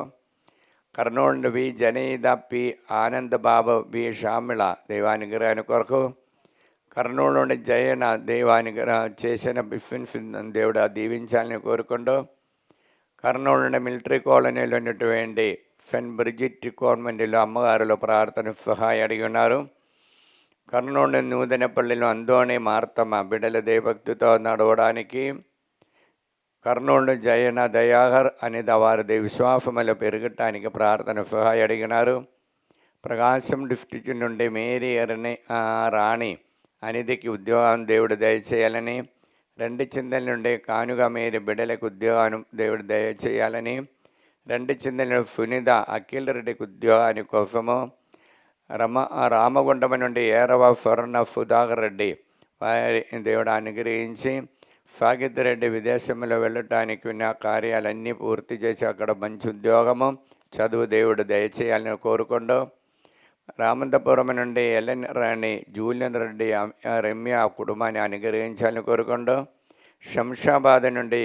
కర్నూలు నుండి వి జనీద పి ఆనంద్ బాబు బి షామిళ దైవానుగ్రహాన్ని కొరకు, కర్నూలు నుండి జయన దైవానుగ్రహం చేసిన బిఫిన్ దేవుడు దీవించాలని కోరుకుంటూ, కర్నూలు నుండి మిలిటరీ కాలనీలో ఉన్నటువంటి సెంట్ బ్రిజిట్ కాన్వెంట్లో అమ్మగారులో ప్రార్థన సహాయ అడిగి ఉన్నారు. కర్నూలు నూతనపల్లిలో అందోని మార్తమ్మ బిడ్డల దేవభక్తితో నడవడానికి, కర్నూలు జయన దయాహర్ అనేది వారి విశ్వాసములో పెరగటానికి ప్రార్థన సహాయ అడిగినారు. ప్రకాశం డిస్ట్రిక్ట్ నుండి మేరీ రాణి అనిధికి ఉద్యోగం దేవుడు దయచేయాలని, రెండు చింతల నుండి కానుక మేరీ బిడ్డలకు ఉద్యోగాన్ని దేవుడు దయచేయాలని, రెండు చింతల నుండి సునీత అఖిల్ రెడ్డికి ఉద్యోగాని కోసము, రామగుండం నుండి ఏరవ స్వర్ణ సుధాకర్ రెడ్డి వారి దేవుడు అనుగ్రహించి, సాగిత్ రెడ్డి విదేశంలో వెళ్ళటానికి ఉన్న కార్యాలన్నీ పూర్తి చేసి అక్కడ మంచి ఉద్యోగము చదువు దేవుడు దయచేయాలని కోరుకుంటూ, రామంతపురం నుండి ఎల్ఎన్ రాణి జూలియన్ రెడ్డి రమ్య కుటుంబాన్ని అనుగ్రహించాలని కోరుకుంటూ, శంషాబాద్ నుండి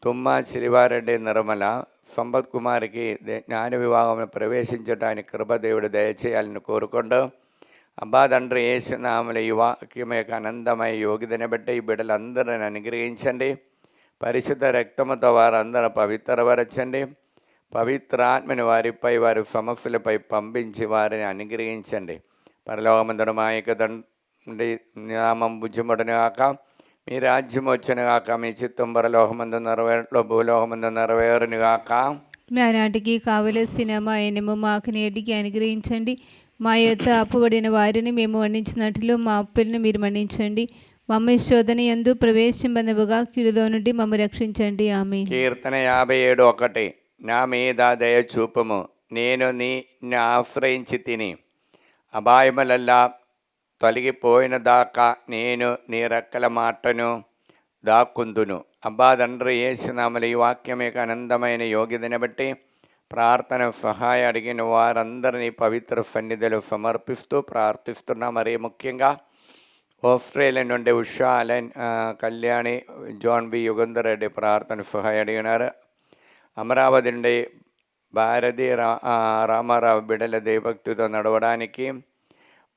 తుమ్మ శిలివారెడ్డి నిర్మల సంపత్ కుమార్కి జ్ఞాన వివాహం ప్రవేశించడానికి కృపదేవుడు దయచేయాలని కోరుకుంటూ, అబ్బా తండ్రి యేసునామములో ఈ వాక్యం యొక్క ఆనందమయ యోగిదని బట్టి ఈ బిడ్డలందరిని అనుగ్రహించండి. పరిశుద్ధ రక్తముతో వారందరూ పవిత్రపరచండి. పవిత్రాత్మని వారిపై వారి సమస్యలపై పంపించి వారిని అనుగ్రహించండి. పరలోకమందున మా యొక్క తండ్రి నామం బుజ్జిముడని కాక, మీ రాజ్యం వచ్చును కాక, మీ చిత్తం పరలోకమందు నెరవేరులో భూలోకమందు నెరవేరును కాక. మా నాటికి కావలసిన మా ఎనము మాకు నేటికి అనుగ్రహించండి. మా యొక్క అప్పుబడిన వారిని మేము మన్నించినట్లు మా అప్పులను మీరు మన్నించండి. మమ్మ శోధన యందు ప్రవేశింపనివ్వగా కీడులో నుండి మమ్మ రక్షించండి. ఆమేన్. కీర్తన 57:1 నా మీద దయ చూపుము, నేను నిన్ను ఆశ్రయించి తిని అపాయములల్లా తొలగిపోయిన దాకా నేను నీ రెక్కల మాటను దాక్కుందును. అబ్బా తండ్రి యేసునామములో ఈ వాక్యం యొక్క ఆనందమైన యోగ్యతని బట్టి ప్రార్థన సహాయ అడిగిన వారందరినీ పవిత్ర సన్నిధిలో సమర్పిస్తూ ప్రార్థిస్తున్నా. మరీ ముఖ్యంగా ఆస్ట్రేలియా నుండి Usha Allen Kalyani John B Yugandhar Reddy ప్రార్థన సహాయ అడిగినారు. అమరావతి నుండి భారతి రామారావు బిడ్డల దేవభక్తితో నడవడానికి,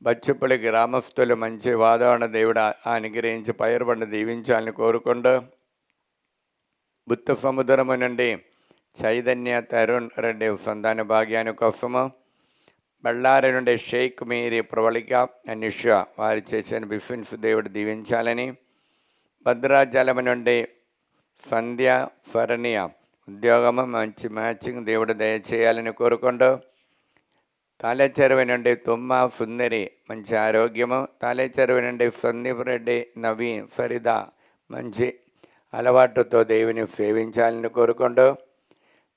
బచ్చుపల్లి గ్రామస్తులు మంచి వాతావరణ దేవుడు అనుగ్రహించి పైరుబండ దీవించాలని కోరుకుంటూ, బుద్ధ సముద్రము నుండి చైతన్య తరుణ్ రెడ్డి సంతాన భాగ్యాన్ని కోసము, బళ్ళారి నుండి షేక్ మీరి ప్రవళిక నిష వారు చేసిన బిఫిన్స్ దేవుడు దీవించాలని, భద్రాచలం నుండి సంధ్య ఫరణీయ ఉద్యోగము మంచి మ్యాచింగ్ దేవుడు దయచేయాలని కోరుకుంటూ, తాళేచెరువు నుండి తుమ్మ సుందరి మంచి ఆరోగ్యము, తాళేచెరువు నుండి సందీప్ రెడ్డి నవీన్ ఫరిద మంచి అలవాటుతో దేవుని సేవించాలని కోరుకుంటూ,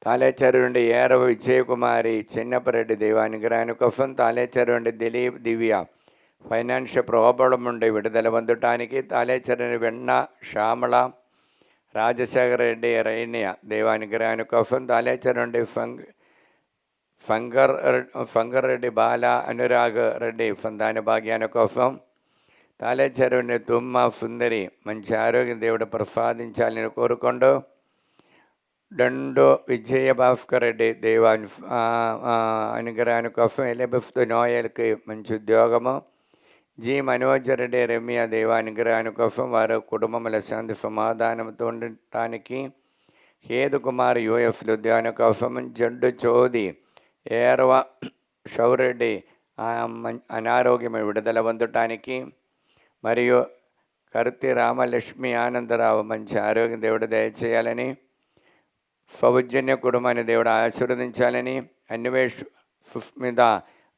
తాలేచరు నుండి ఏరవ విజయకుమారి చిన్నపరెడ్డి దైవానుగ్రహాన్ని కోసం, తాలేచరు నుండి దిలీప్ దివ్య ఫైనాన్షియల్ ప్రాబ్లం నుండి విడుదల పొందటానికి, తాలేచరుని వెన్న శ్యామల రాజశేఖర రెడ్డి రైన్య దైవానుగ్రహాన్ని కోసం, తాలేచరు నుండి ఫంగర్ రెడ్డి బాల అనురాగ్ రెడ్డి సంతాన భాగ్యాన్ని కోసం, తాలేచెరువుని తుమ్మ సుందరి మంచి ఆరోగ్యం దేవుడు ప్రసాదించాలని కోరుకుంటూ, దండు విజయభాస్కర్ రెడ్డి దైవాన్ అనుగ్రహాన్ని కోసం, ఎలిబెఫ్త్ నోయల్కి మంచి ఉద్యోగము, జి మనోజ్ రెడ్డి రమ్య దైవానుగ్రహాన్ని కోసం, వారు కుటుంబముల శాంతి సమాధానంతో ఉండటానికి, హేదు కుమార్ యుఎఫ్ ఉద్యోగం కోసం, జడ్డు చోది ఏరవ షౌరెడ్డి అనారోగ్యం విడుదల పొందటానికి, మరియు కర్తి రామలక్ష్మి ఆనందరావు మంచి ఆరోగ్యం దేవుడు దయచేయాలని, సౌజన్య కుటుంబాన్ని దేవుడు ఆశీర్వదించాలని, అన్వేష్ సుస్మిత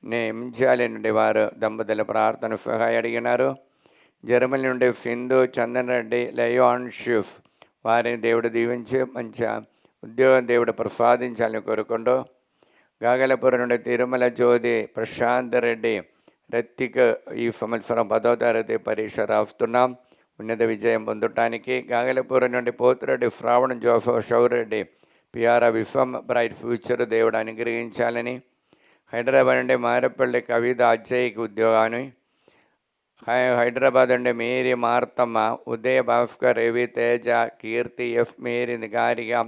నియమించాలి నుండి వారు దంపతుల ప్రార్థన సహాయ అడిగినారు. జర్మనీ నుండి సింధు చందన్ రెడ్డి లయోన్ షిఫ్ వారిని దేవుడు దీవించి మంచి ఉద్యోగం దేవుడు ప్రసాదించాలని కోరుకుంటూ, గాగలపురం నుండి తిరుమల జ్యోతి ప్రశాంత్ రెడ్డి రత్తిక ఈ సంవత్సరం 10వ తరగతి పరీక్ష రాస్తున్నాం, ఉన్నత విజయం పొందటానికి, గాగలపురం నుండి పోతురెడ్డి శ్రావణ్ జోసఫ్ షౌరెడ్డి పిఆర్ విశ్వం బ్రైట్ ఫ్యూచర్ దేవుడు అనుగ్రహించాలని, హైదరాబాద్ నుండి మారపల్లి కవిత అజయ్కి ఉద్యోగాన్ని, హైదరాబాద్ నుండి మేరీ మార్తమ్మ, ఉదయ భాస్కర్ రవి తేజ కీర్తి ఎఫ్ మేరీ నిగారిగా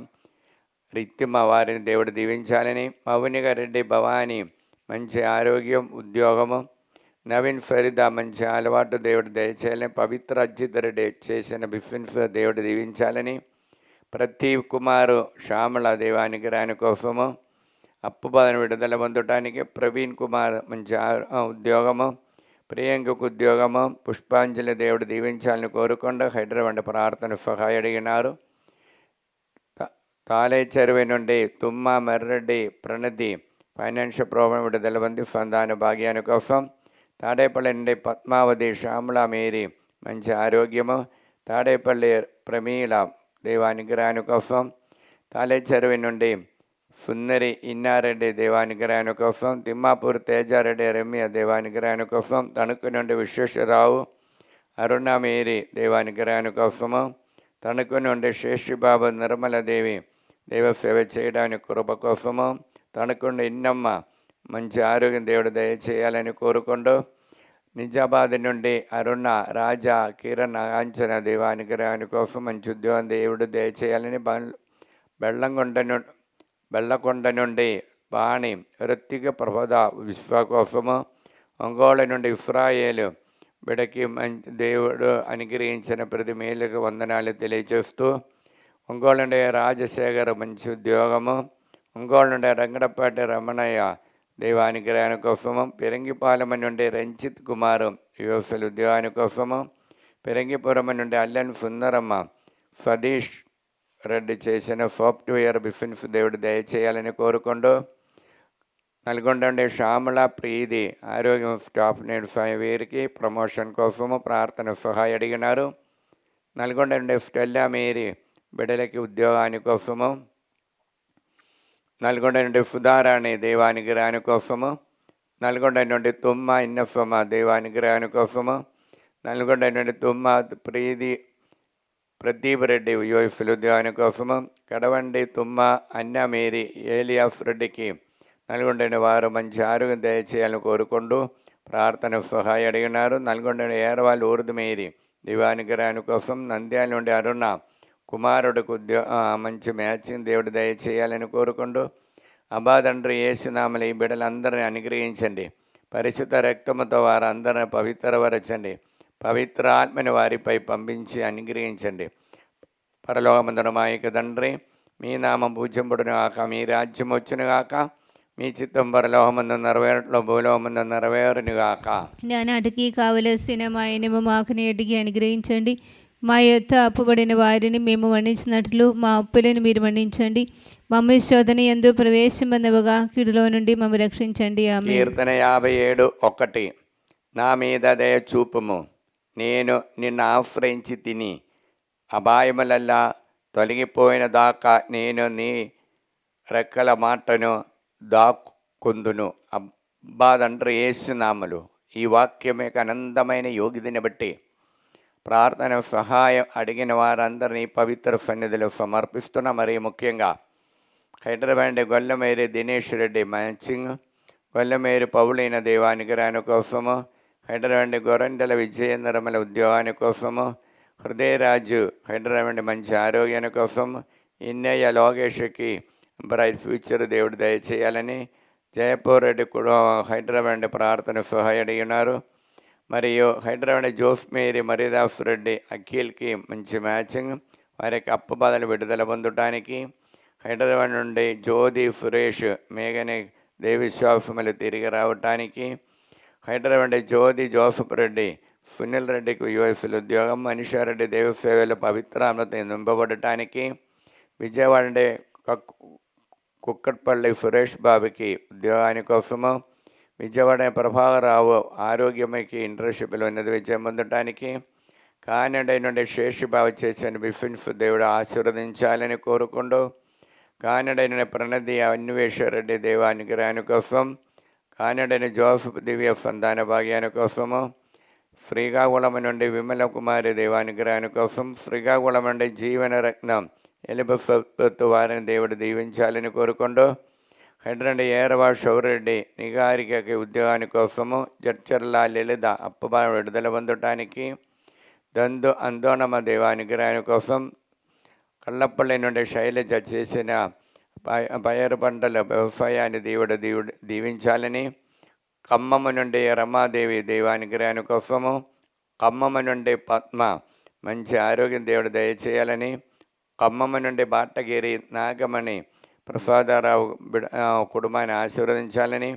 రిత్తిమ్మ వారిని దేవుడు దీవించాలని, మౌనిక రెడ్డి భవానీ మంచి ఆరోగ్యం ఉద్యోగము, నవీన్ ఫరీదా మంచి అలవాటు దేవుడు దయచేయాలని, పవిత్ర అజిత్ రెడ్డి చేసిన బిఫిన్స్ దేవుడు దీవించాలని, ప్రతీవ్ కుమారు శ్యామల దేవానుగ్రహాన్ని కోసము, అప్పుబాధను విడుదల పొందటానికి, ప్రవీణ్ కుమార్ మంచి ఉద్యోగము, ప్రియాంకకు ఉద్యోగము, పుష్పాంజలి దేవుడు దీవించాలని కోరుకుండా హైదరాబాద్ ప్రార్థన సహాయ అడిగినారు. తాలేచెరువు నుండి తుమ్మ మర్రెడ్డి ప్రణతి ఫైనాన్షియల్ ప్రాబ్లం విడుదల పొంది సంతాన భాగ్యాన్ని కోసం, తాడేపల్లి నుండి పద్మావతి శ్యామల మేరీ మంచి ఆరోగ్యము, తాడేపల్లి ప్రమీల దేవానుగ్రహాన్ని కోసం, తాలేచెరువు నుండి సుందరి ఇన్నారెడ్డి దేవానుగ్రహాన్ని కోసం, తిమ్మాపూర్ తేజారెడ్డి రమ్య దేవానుగ్రహాన్ని కోసం, తణుకు నుండి విశ్వేశ్వరరావు అరుణ మేరీ దేవానుగ్రహాన్ని కోసము, తణుకు నుండి శేషిబాబు నిర్మలదేవి దైవసేవ చేయడానికి కృప కోసము, తణుకుండి ఇన్నమ్మ మంచి ఆరోగ్యం దేవుడు దయచేయాలని కోరుకుంటూ, నిజామాబాద్ నుండి అరుణ రాజా కిరణ్ ఆంచన దేవానుగ్రహాన్ని కోసం మంచి ఉద్యోగం దేవుడు దయచేయాలని, బెల్లకొండ నుండి బాణి ఋత్విక ప్రబోధ విశ్వ కోసము, ఒంగోలు నుండి ఇస్రాయేలు బిడకి మంచి దేవుడు అనుగ్రహించిన ప్రతి మేలుకు వందనాలు తెలియజేస్తూ, ఒంగోలు నుండి రాజశేఖర్ మంచి ఉద్యోగము, ఒంగోలు నుండి రంగడపాటి రమణయ్య దైవానుగ్రహాన్ని కోసము, పెరంగిపాలెం నుండి రంజిత్ కుమారు యుఎఫ్ఎల్ ఉద్యోగాన్ని కోసము, పెరంగిపురం నుండి అల్లెన్ సుందరమ్మ సతీష్ రెడ్డి చేసిన సాఫ్ట్వేర్ బిఫిన్స్ దేవుడు దయచేయాలని కోరుకుంటూ, నల్గొండ నుండి శ్యామల ప్రీతి ఆరోగ్యం స్టాఫ్ నేడు వీరికి ప్రమోషన్ కోసము ప్రార్థన సహాయ అడిగినారు. నల్గొండ నుండి స్టెల్లా మేరీ బిడలకి ఉద్యోగాని కోసము, నల్గొండ నుండి సుధారాణి దేవానుగ్రహాని కోసము, నల్గొండ నుండి తుమ్మ ఇన్నఫమ్మ దేవానుగ్రహాని కోసము, నల్గొండ నుండి తుమ్మ ప్రదీప్ రెడ్డి యుఎఫ్ఎల్ ఉద్యోగాని కోసము, కడవండి తుమ్మ అన్న మేరీ ఏలియాఫ్ రెడ్డికి నల్గొండ వారు మంచి ఆరోగ్యం దయచేయాలని కోరుకుంటూ ప్రార్థన సహాయ అడిగినారు. నల్గొండ ఏరవాళ్ళు ఊర్దు మేరీ దివానుగ్రహాని కోసం, నంద్యాల నుండి అరుణ కుమారుడికి మంచి మ్యాచింగ్ దేవుడు దయచేయాలని కోరుకుంటూ, అబాదండ్రి యేసునామలు ఈ బిడ్డలందరినీ అనుగ్రహించండి, పరిశుద్ధ రక్తముతో వారందరిని పవిత్రపరచండి, పవిత్ర ఆత్మని వారిపై పంపించి అనుగ్రహించండి. పరలోకమందున మా యొక్క తండ్రి, మీ నామం పూజ్యంబడును గాక, మీ రాజ్యం వచ్చును గాక, మీ చిత్తం పరలోకమందు నెరవేరట్లో భూలోకమందు నెరవేరును గాక. నానాటికి కావలసిన మా ఎనిమ మాకు నేటికి అనుగ్రహించండి, మా యొద్ద అప్పుబడిన వారిని మేము మన్నించినట్లు మా అప్పులను మీరు మన్నించండి, మమ్మల్ని శోధన యందు ప్రవేశింపనివ్వగా కీడులో నుండి మమ్మల్ని రక్షించండి. ఆమేన్. కీర్తన 57:1 నా మీద దయ చూపుము, నేను నిన్ను ఆశ్రయించి తిని అపాయములల్లా తొలగిపోయిన దాకా నేను నీ రెక్కల మాటను దాక్కుందును. అబ్బా తండ్రి యేసునామములో ఈ వాక్యం యొక్క అనంతమైన యోగ్యతని బట్టి ప్రార్థన సహాయం అడిగిన వారందరినీ పవిత్ర సన్నిధిలో సమర్పిస్తున్నా. మరి ముఖ్యంగా హైదరాబాద్ గొల్లమేరి దినేష్ రెడ్డి మ్యాచింగ్, గొల్లమేరి పౌలైన దేవానుగ్రహాని కోసము, హైదరాబాద్ గొరండల విజయేంద్రమల ఉద్యోగాని కోసము, హృదయరాజు హైదరాబాద్ మంచి ఆరోగ్యాని కోసం, ఇన్నయ్య లోకేష్కి బ్రైట్ ఫ్యూచర్ దేవుడు దయచేయాలని, జయపూర్ రెడ్డి కూడా హైదరాబాద్ ప్రార్థన సహాయం ఉన్నారు. మరియు హైదరాబాద్ జోస్ మేరీ మరిదాస్ రెడ్డి అఖిల్కి మంచి మ్యాచింగ్, వారికి అప్పు బాధలు విడుదల పొందటానికి, హైదరాబాద్ నుండి జ్యోతి సురేష్ మేఘని దేవిశ్వాసములు తిరిగి రావటానికి, హైదరాబాద్ జ్యోతి జోసఫ్ రెడ్డి సునీల్ రెడ్డికి యుఎస్లో ఉద్యోగం, మనిషారెడ్డి దేవసేవలు పవిత్రామత నింపబడటానికి, విజయవాడ కుక్కట్పల్లి సురేష్ బాబుకి ఉద్యోగాని కోసము, విజయవాడ ప్రభాకరరావు ఆరోగ్యమకి ఇంటర్న్షిప్లో ఉన్నది విజయం పొందటానికి, కానడ నుండి శేషిబాబు చేసిన బిఫిన్స్ దేవుడు ఆశీర్వదించాలని కోరుకుంటూ, కానడైన ప్రణతి అన్వేషరెడ్డి దేవానుగ్రహాని కోసం, కానడైన జోసఫ్ దివ్య సంతాన భాగ్యాని కోసము, శ్రీకాకుళం నుండి విమల కుమారి దేవానుగ్రహాని కోసం, శ్రీకాకుళం నుండి జీవన రత్నం ఎలిబెత్ వారిని దేవుడు దీవించాలని కోరుకుంటూ, హైదరాబాద్ ఏరవా షౌరెడ్డి నిగారికకి ఉద్యోగాని కోసము, జడ్చర్ల లలిత అప్పుబా విడుదల పొందటానికి, దందు అందోనమ్మ దేవానుగ్రహాని కోసం, కల్లపల్లి నుండి శైలజ చేసిన పైరు పంటల వ్యవసాయాన్ని దేవుడు దీవించాలని, ఖమ్మం నుండి రమాదేవి దేవానుగ్రహాని కోసము, ఖమ్మం నుండి పద్మ మంచి ఆరోగ్యం దేవుడు దయచేయాలని, ఖమ్మం నుండి బాటగిరి నాగమణి ప్రసాదరావు కుటుంబాన్ని ఆశీర్వదించాలని,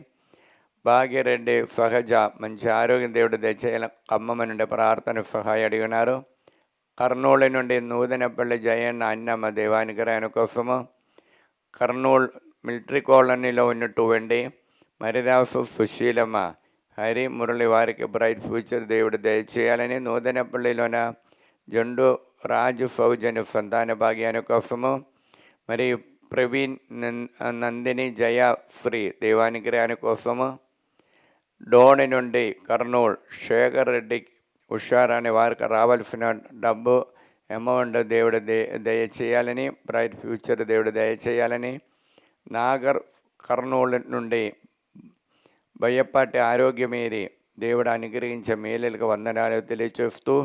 భాగ్యరెడ్డి సహజ మంచి ఆరోగ్యం దేవుడు దయచేయాలని ఖమ్మం నుండి ప్రార్థన సహాయం అడిగినారు. కర్నూలు నుండి నూతనపల్లి జయన్న అన్నమ్మ దేవానుగ్రహాని కోసము, కర్నూలు మిలిటరీ కాలనీలో ఉన్నటువంటి మరిదాసు సుశీలమ్మ హరి మురళి వారికి బ్రైట్ ఫ్యూచర్ దేవుడు దయచేయాలని, నూతనపల్లిలోన జండు రాజు ఫౌజన్ సంతాన భాగ్యాని కోసము, మరియు ప్రవీణ్ నందిని జయ శ్రీ దేవానుగ్రహాని కోసము, డోని నుండి కర్నూలు శేఖర్ రెడ్డి హుషారాని వారికి రావాల్సిన డబ్బు అమౌంట్ దేవుడు దయచేయాలని, బ్రైట్ ఫ్యూచర్ దేవుడు దయచేయాలని, నాగర్ కర్నూలు నుండి బయ్యపాటి ఆరోగ్యమేరి దేవుడు అనుగ్రహించే మేలులకు వందనాలు తెలియచేస్తూ,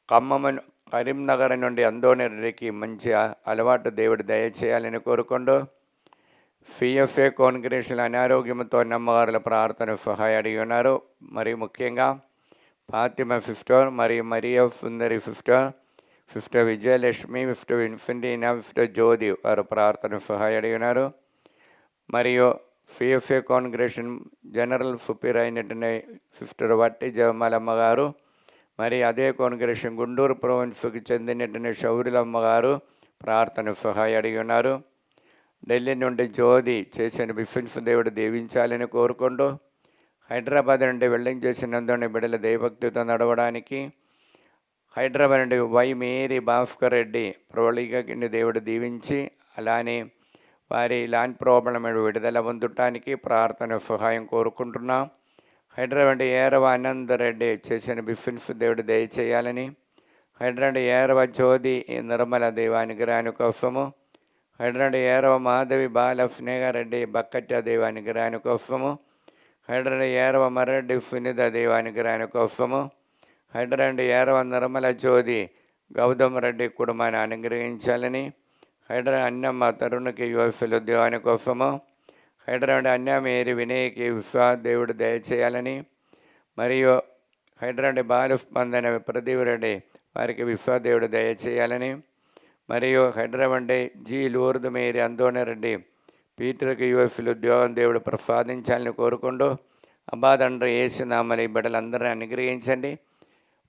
ఖమ్మం కరీంనగర్ నుండి అందోని రెడ్డికి మంచి అలవాటు దేవుడు దయచేయాలని కోరుకుంటూ, సిఎఫ్ఏ కాంగ్రెషన్ అనారోగ్యంతో నమ్మగారుల ప్రార్థన సహాయం అడిగి ఉన్నారు. మరి ముఖ్యంగా ఫాతిమా సిస్టర్ మరియు మరియా సుందరి సిస్టర్ విజయలక్ష్మి, సిస్టర్ ఇన్ఫెంటీనా, సిస్టర్ జ్యోతి వారు ప్రార్థన సహాయం అడిగి ఉన్నారు. మరియు సిఎఫ్ఏ కాంగ్రెషన్ జనరల్ సుపీరియర్ అయినటువంటి సిస్టర్ వట్టి జవమలమ్మ గారు, మరి అదే కాంగ్రెషన్ గుంటూరు ప్రొవిన్స్కి చెందినటువంటి శౌర్యులమ్మ గారు ప్రార్థన సహాయం అడిగి ఉన్నారు. ఢిల్లీ నుండి జ్యోతి చేసిన బిఫిన్స్ దేవుడు దీవించాలని కోరుకుంటూ, హైదరాబాద్ నుండి వెల్డింగ్ చేసినందుని బిడ్డల దైవభక్తితో నడవడానికి, హైదరాబాద్ నుండి వై మేరీ భాస్కర్ రెడ్డి ప్రవళికని దేవుడు దీవించి, అలానే వారి ల్యాండ్ ప్రాబ్లం విడుదల పొందటానికి ప్రార్థన సహాయం కోరుకుంటున్నాం. హైదరాబాద్ ఏరవ ఆనందరెడ్డి చేసిన బిఫిన్స్ దేవుడు దయచేయాలని, హైదరాబాద్ ఏరవ జ్యోతి నిర్మల దేవానుగ్రహాని కోసము, హైదరాబాద్ ఏరవ మాధవి బాల స్నేహారెడ్డి బక్కట్ట దేవానుగ్రహాని కోసము, హైదరాబాద్ ఏరవ మర్రెడ్డి సునీత దేవానుగ్రహాని కోసము, హైదరాబాద్ ఏరవ నిర్మల జ్యోతి గౌతమ్ రెడ్డి కుటుంబాన్ని అనుగ్రహించాలని, హైదరాబాద్ అన్నమ్మ తరుణ్కి యుఎస్లో ఉద్యోగాని కోసము, హైదరాబాద్ అన్యామేరి వినయ్కి దేవుడు దయచేయాలని, మరియు హైదరాబాద్ బాలస్పందన ప్రదీప్ రెడ్డి వారికి దేవుడు దయచేయాలని, మరియు హైదరాబాద్ జీ లూర్దు మేరీ అందోని రెడ్డి పీటర్కి యుఎస్లో ఉద్యోగం దేవుడు ప్రసాదించాలని కోరుకుంటూ, అబ్బాదండ్రి యేసునామని బిడ్డలందరినీ అనుగ్రహించండి.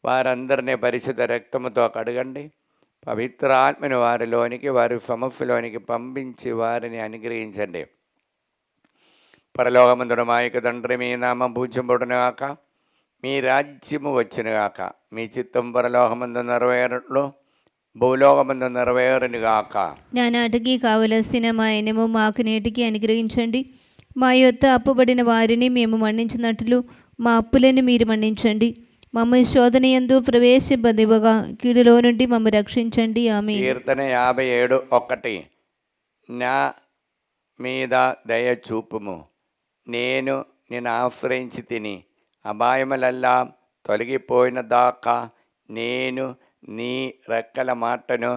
వారందరినీ పరిశుద్ధ రక్తముతో కడగండి. పవిత్ర ఆత్మని వారిలోనికి వారి సమస్యలోనికి పంపించి వారిని అనుగ్రహించండి. పరలోకమందున మా యొక్క తండ్రి, మీ నామం పూజింపబడునుగాక, మీ రాజ్యము వచ్చునుగాక, మీ చిత్తం పరలోకమందు నెరవేరునట్లు భూలోకమందు నెరవేరునుగాక. నా నాటికి కావలసిన మా ఎనము మాకు నేటికి అనుగ్రహించండి. మా యొద్ద అప్పుబడిన వారిని మేము మన్నించినట్లు మా అప్పులను మీరు మన్నించండి. మమ్మల్ని శోధనయందు ప్రవేశింపనివ్వగా కీడులో నుండి మమ్మల్ని రక్షించండి. ఆమె కీర్తన 57:1. నా మీద దయ చూపుము, నేను నిన్ను ఆశ్రయించి తిని అపాయములెల్లా తొలగిపోయిన దాకా నేను నీ రెక్కల మాటను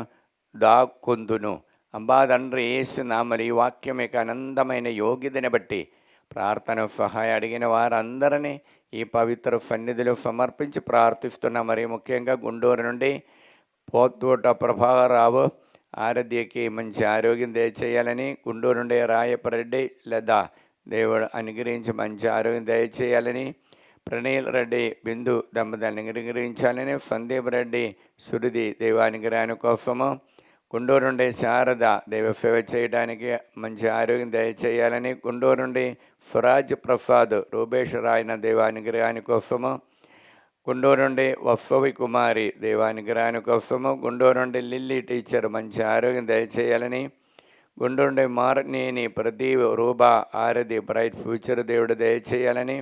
దాక్కుందును. అబ్బా తండ్రి యేసు నామములో ఈ వాక్యం యొక్క అనంతమైన యోగ్యతని బట్టి ప్రార్థన సహాయం అడిగిన వారందరినీ ఈ పవిత్ర సన్నిధిలో సమర్పించి ప్రార్థిస్తున్నా. మరి ముఖ్యంగా గుంటూరు నుండి పోతూట ప్రభాకరరావు ఆరాధ్యకి మంచి ఆరోగ్యం దయచేయాలని, గుంటూరు నుండి రాయపరెడ్డి లేదా దేవుడు అనుగ్రహించి మంచి ఆరోగ్యం దయచేయాలని, ప్రణీల్ రెడ్డి బిందు దంపతులను అనుగ్రహించాలని, సందీప్ రెడ్డి సుడిది దైవానుగ్రహాన్ని కోసము, గుంటూరు నుండి శారద దైవ సేవ చేయడానికి మంచి ఆరోగ్యం దయచేయాలని, గుంటూరు నుండి స్వరాజ్ ప్రసాద్ రూపేశ్వరాయన దైవానుగ్రహాన్ని కోసము, గుంటూరు నుండి వత్సవి కుమారి దైవానుగ్రహాన్ని కోసము, గుంటూరు నుండి లిల్లీ టీచర్ మంచి ఆరోగ్యం దయచేయాలని, గుంటూరు నుండి మార్నేని ప్రదీప్ రూబా ఆరది బ్రైట్ ఫ్యూచర్ దేవుడు దయచేయాలని,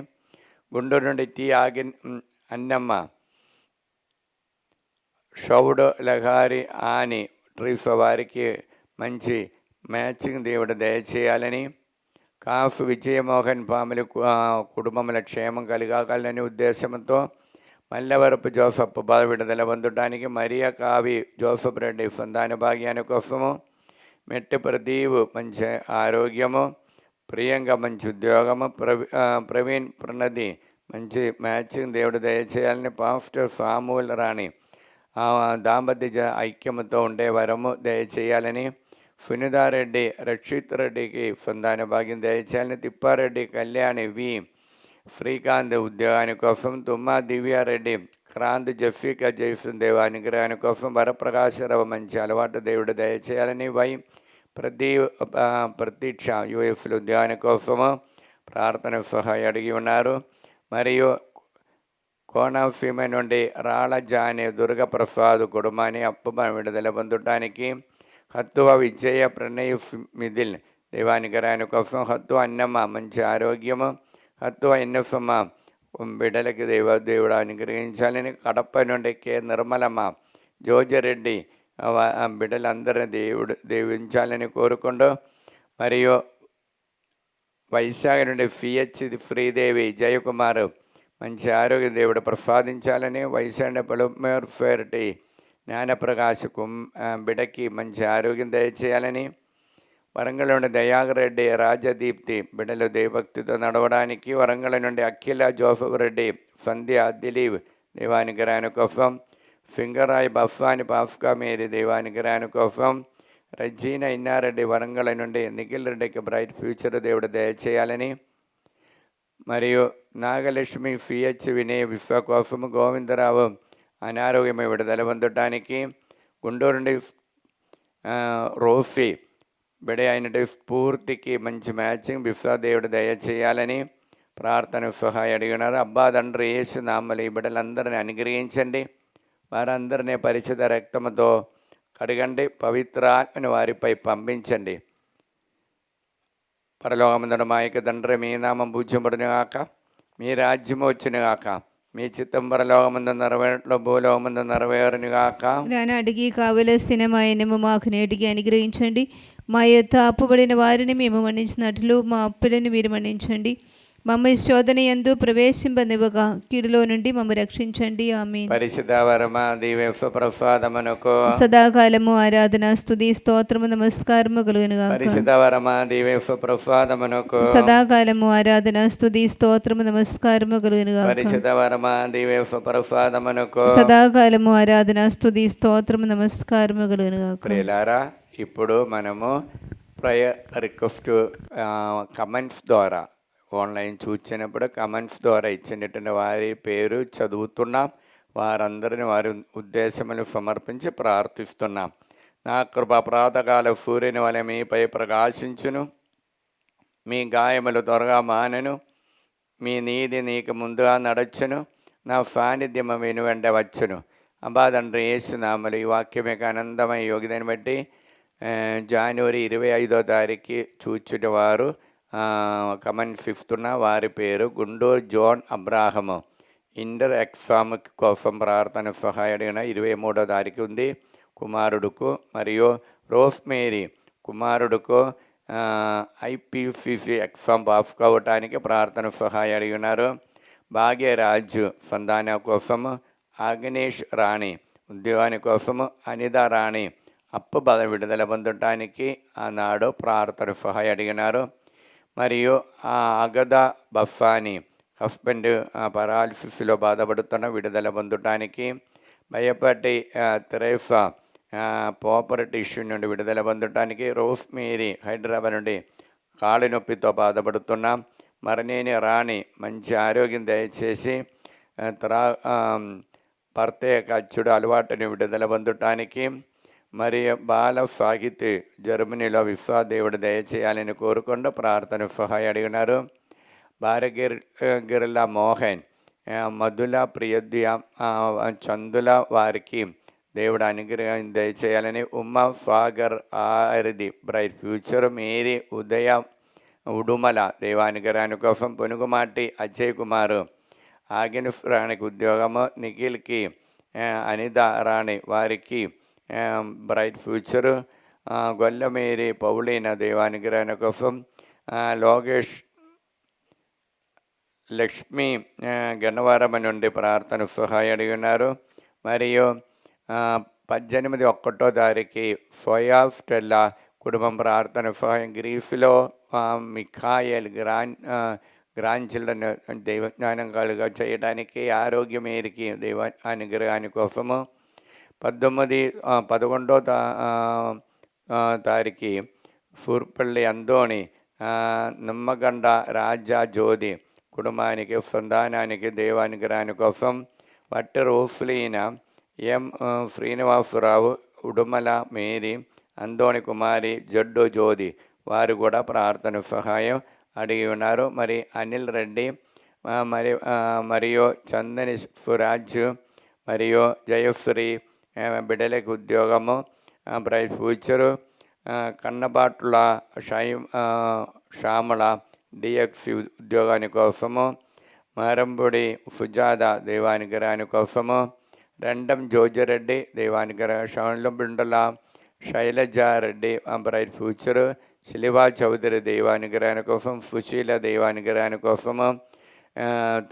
గుంటూరు నుండి టి అన్నమ్మ షౌడ్ లగారి ఆని ట్రీఫ్ వారికి మంచి మ్యాచింగ్ దేవుడు దయచేయాలని, కాఫ్ విజయమోహన్ పాముల కుటుంబముల క్షేమం కలగాలని ఉద్దేశంతో మల్లవరపు జోసఫ్ బాధ విడుదల పొందడానికి, మరియా కావి జోసఫ్ రెడ్డి సంతాన భాగ్యాన్ని కోసము, మెట్టి ప్రదీప్ మంచి ఆరోగ్యము, ప్రియాంక మంచి ఉద్యోగము, ప్రవీణ్ ప్రణది మంచి మ్యాచింగ్ దేవుడు దయచేయాలని, పాస్టర్ సామూల్ రాణి దాంపత్య ఐక్యముతో ఉండే వరము దయచేయాలని, సునీతారెడ్డి రక్షిత్ రెడ్డికి సంతాన భాగ్యం దయచేయాలని, తిప్పారెడ్డి కళ్యాణి వి శ్రీకాంత్ ఉద్యోగాని కోసం, తుమ్మా దివ్యారెడ్డి క్రాంత్ జఫీకా జైఫన్ దేవ అనుగ్రహాని కోసం, వరప్రకాశరావు మంచి అలవాటు దేవుడు దయచేయాలని, వై ప్రతీక్ష యూఎఫ్ల ఉద్యోగాని కోసము ప్రార్థన సహాయం అడిగి ఉన్నారు. మరియు కోనసీమ నుండి రాళజాని దుర్గప్రసాద్ కుటుంబాన్ని అప్పు విడుదల పొందటానికి, హత్తువ విజయ ప్రణయ్ మిథిల్ దైవానుగ్రహాని కోసం, హత్తువ అన్నమ్మ మంచి ఆరోగ్యము, హత్తువ ఎన్నెఫమ్మ బిడ్డలకి దేవుడు అనుగ్రహించాలని, కడప నుండి కె నిర్మలమ్మ జోజరెడ్డి బిడ్డలందరినీ దేవుడు దీవించాలని కోరుకుంటూ, మరియు వైశాఖ నుండి పిహెచ్ శ్రీదేవి జయకుమార్ మంచి ఆరోగ్య దేవుడు ప్రసాదించాలని, వైశాఖ పొలమేర్ ఫేర్టి జ్ఞానప్రకాశ్ బిడ్డకి మంచి ఆరోగ్యం దయచేయాలని, వరంగల్ నుండి దయాకర్ రెడ్డి రాజదీప్తి బిడ్డలు దేవభక్తితో నడవడానికి, వరంగల్ నుండి అఖిల జోసఫ్ రెడ్డి సంధ్య దిలీప్ దైవానుగ్రహాని కోసం, సింగరాయ్ బఫాని పాఫ్కా మేరీ దైవానుగ్రహాని కోసం, రజీనా ఇన్నారెడ్డి వరంగల్ నుండి నిఖిల్ రెడ్డికి బ్రైట్ ఫ్యూచర్ దేవుడు దయచేయాలని, మరియు నాగలక్ష్మి పిహెచ్ వినయ్ విశ్వ కోసం, గోవిందరావు అనారోగ్యమై విడుదల పొందటానికి, గుంటూరు నుండి రోఫీ బిడ అయినట్టు స్ఫూర్తికి మంచి మ్యాచింగ్ విశ్వదేవుడు దయచేయాలని ప్రార్థన సహాయం అడిగినారు. అబ్బా తండ్రి యేసు నామములో ఈ బిడ్డలందరినీ అనుగ్రహించండి, వారందరినీ పరిశుద్ధ రక్తముతో కడగండి, పవిత్రాత్మని వారిపై పంపించండి. పరలోకమందున్న మా యొక్క తండ్రి, మీ నామం పూజ్యపడును గాక, మీ రాజ్యము వచ్చును గాక, మీ చిత్తం పరలోకమందు నెరవేరులో భూలోకమందు నెరవేరును గాక. నానాటికి కావలసిన మా ఎనము మాకు నేటికి అనుగ్రహించండి. మా యొద్ద అప్పుబడిన వారిని మేము మన్నించినట్లు మా అప్పులను మీరు మన్నించండి. మమ్మల్ని శోధనయందు ప్రవేశింపనివ్వగా కీడులో నుండి మమ్మల్ని రక్షించండి. ఆమేన్. పరిశుద్ధ వరమ దివ్య ప్రసాదమునకు సదాకాలము ఆరాధన స్తుతి స్తోత్రము నమస్కారము కలుగును గాక. పరిశుద్ధ వరమ దివ్య ప్రసాదమునకు సదాకాలము ఆరాధన స్తుతి స్తోత్రము నమస్కారము కలుగును గాక. పరిశుద్ధ వరమ దివ్య ప్రసాదమునకు సదాకాలము ఆరాధన స్తుతి స్తోత్రము నమస్కారము కలుగును గాక. ప్రియులారా, ఇప్పుడు మనము ప్రేయర్ రిక్వెస్ట్ కమెంట్స్ ద్వారా ఆన్లైన్ చూసినప్పుడు కమెంట్స్ ద్వారా ఇచ్చినటువంటి వారి పేరు చదువుతున్నాం. వారందరిని వారి ఉద్దేశములు సమర్పించి ప్రార్థిస్తున్నాం. నా కృప ప్రాతకాల సూర్యుని వలె మీపై ప్రకాశించును, మీ గాయములు త్వరగా మానెను, మీ నీతి నీకు ముందుగా నడచును, నా సాన్నిధ్యము విను వెంట వచ్చును. అబ్బా తండ్రి యేసునామములో ఈ వాక్యం యొక్క అనంతమైన యోగ్యతను బట్టి జనవరి 25వ తారీఖు చూచిన వారు కమన్ 5th వారి పేరు Gunduru John Abraham inter exam కోసం ప్రార్థన సహాయడిన 23వ తారీఖు ఉంది. కుమారుడుకు మరియు రోస్ మేరీ కుమారుడుకు IPCC ఎగ్జామ్ పాస్ కావటానికి ప్రార్థన సహాయం అడిగి ఉన్నారు. భాగ్యరాజు సంతాన కోసము, అగ్నేష్ రాణి ఉద్యోగాని కోసము, అనిత రాణి అప్పు విడుదల పొందటానికి ఆనాడు ప్రార్థన సహాయం అడిగినారు. మరియు అగద బఫాని హస్బెండ్ పరాలిసిస్లో బాధపడుతున్న విడుదల పొందటానికి, భయపడి తెరేసా పోపర్ ఇష్యూ నుండి విడుదల పొందటానికి, రోస్ మేరీ హైదరాబాద్ నుండి కాళ్ళ నొప్పితో బాధపడుతున్నాం. మరణేని రాణి మంచి ఆరోగ్యం దయచేసి ప్రత్యేక చెడు అలవాటుని విడుదల పొందటానికి, మరియు బాల సాహితీ జర్మనీలో విశ్వాదేవుడు దయచేయాలని కోరుకుండా ప్రార్థన సహాయం అడిగినారు. భార్యగిరిల మోహన్, మధుల ప్రియద్య, చందుల వారికి దేవుడు అనుగ్రహం దయచేయాలని, ఉమా సాగర్ ఆరిది bright future, Mary Udaya Udumala దేవానుగ్రహాని కోసం, పొనుగుమాటి అజయ్ కుమారు ఆగిన రాణికి ఉద్యోగము, నిఖిల్కి అనిత రాణి వారికి బ్రైట్ ఫ్యూచరు, గొల్లమేరి పౌలీన దేవానుగ్రహాని కోసం, లోకేష్ లక్ష్మి గన్నవరం నుండి ప్రార్థన సహాయం అడిగి ఉన్నారు. మరియు 18/1వ తారీఖు సోయా స్టెల్లా కుటుంబం ప్రార్థన సహాయం. గ్రీసులో మిఖాయల్ గ్రాండ్ చిల్డ్రన్ దైవజ్ఞానం కలుగా చేయడానికి, ఆరోగ్యం మేరికి దైవ అనుగ్రహాని కోసము. 11వ తారీఖు సూర్పల్లి అందోణి నిమ్మగండ రాజా జ్యోతి కుటుంబానికి సంతానానికి దేవానుగ్రహాని కోసం. వట్టి రోఫ్లీన ఎం శ్రీనివాసరావు ఉడుమల మేరీ అందోణి కుమారి జడ్డు జ్యోతి వారు కూడా ప్రార్థన సహాయం అడిగి ఉన్నారు. మరి అనిల్ రెడ్డి మరియు చందని సురాజ్ మరియు జయశ్రీ బిడ్డలకు ఉద్యోగము, బ్రైట్ ఫ్యూచరు, కన్నబాట్ల శ్యామల డిఎక్సి ఉద్యోగాని కోసము, మారంపొడి సుజాత దేవానుగ్రహాని కోసము, రెండం జోజిరెడ్డి దేవానుగ్రహ శ్రవణం బిండల శైలజారెడ్డి బ్రైట్ ఫ్యూచరు, శిలివా చౌదరి దేవానుగ్రహాని కోసం, సుశీల దేవానుగ్రహాని కోసము,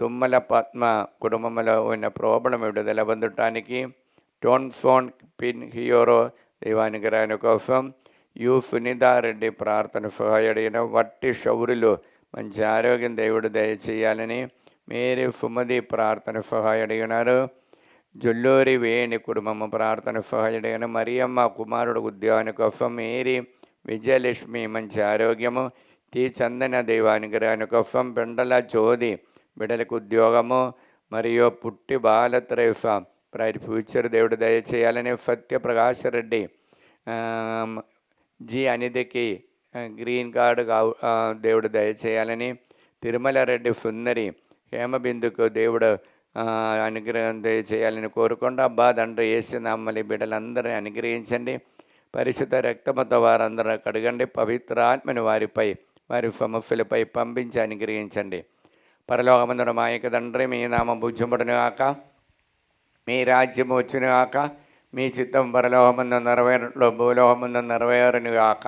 తుమ్మల పద్మ కుటుంబంలో ఉన్న ప్రాబ్లం విడుదల పొందటానికి, టోన్ ఫోన్ పిన్ హియోరో దేవానుగ్రహాని కోసం, యు సునీతారెడ్డి ప్రార్థన సహాయడిన. వట్టి శౌరులు మంచి ఆరోగ్యం దేవుడు దయచేయాలని మేరీ సుమది ప్రార్థన సహాయడిగినారు. జొల్లూరి వేణి కుటుంబము ప్రార్థన సహాయడిగిన. మరియమ్మ కుమారుడు ఉద్యోగాని కోసం, మేరీ విజయలక్ష్మి మంచి ఆరోగ్యము, టి చందన దైవానుగ్రహాని కోసం, బెండల జ్యోతి బిడ్డలకు ఉద్యోగము, మరియు పుట్టి బాలత్రేస బ్రైట్ ఫ్యూచర్ దేవుడు దయచేయాలని. Satyaprakash Reddy G అనితకి green card దేవుడు దయచేయాలని. తిరుమల రెడ్డి సుందరి హేమబిందుకు దేవుడు అనుగ్రహం దయచేయాలని కోరుకుండా, అబ్బా తండ్రి యేసునామములో బిడ్డలందరినీ అనుగ్రహించండి. పరిశుద్ధ రక్తముతో వారందరూ కడగండి. పవిత్ర ఆత్మని వారిపై వారి సమస్యలపై పంపించి అనుగ్రహించండి. పరలోకమందున మా యొక్క తండ్రి, మీ నామం పూజ్యముడును గాక, మీ రాజ్యము వచ్చును గాక, మీ చిత్తం పరలోకమందు నెరవేరులో భూలోకమందు నెరవేరును గాక.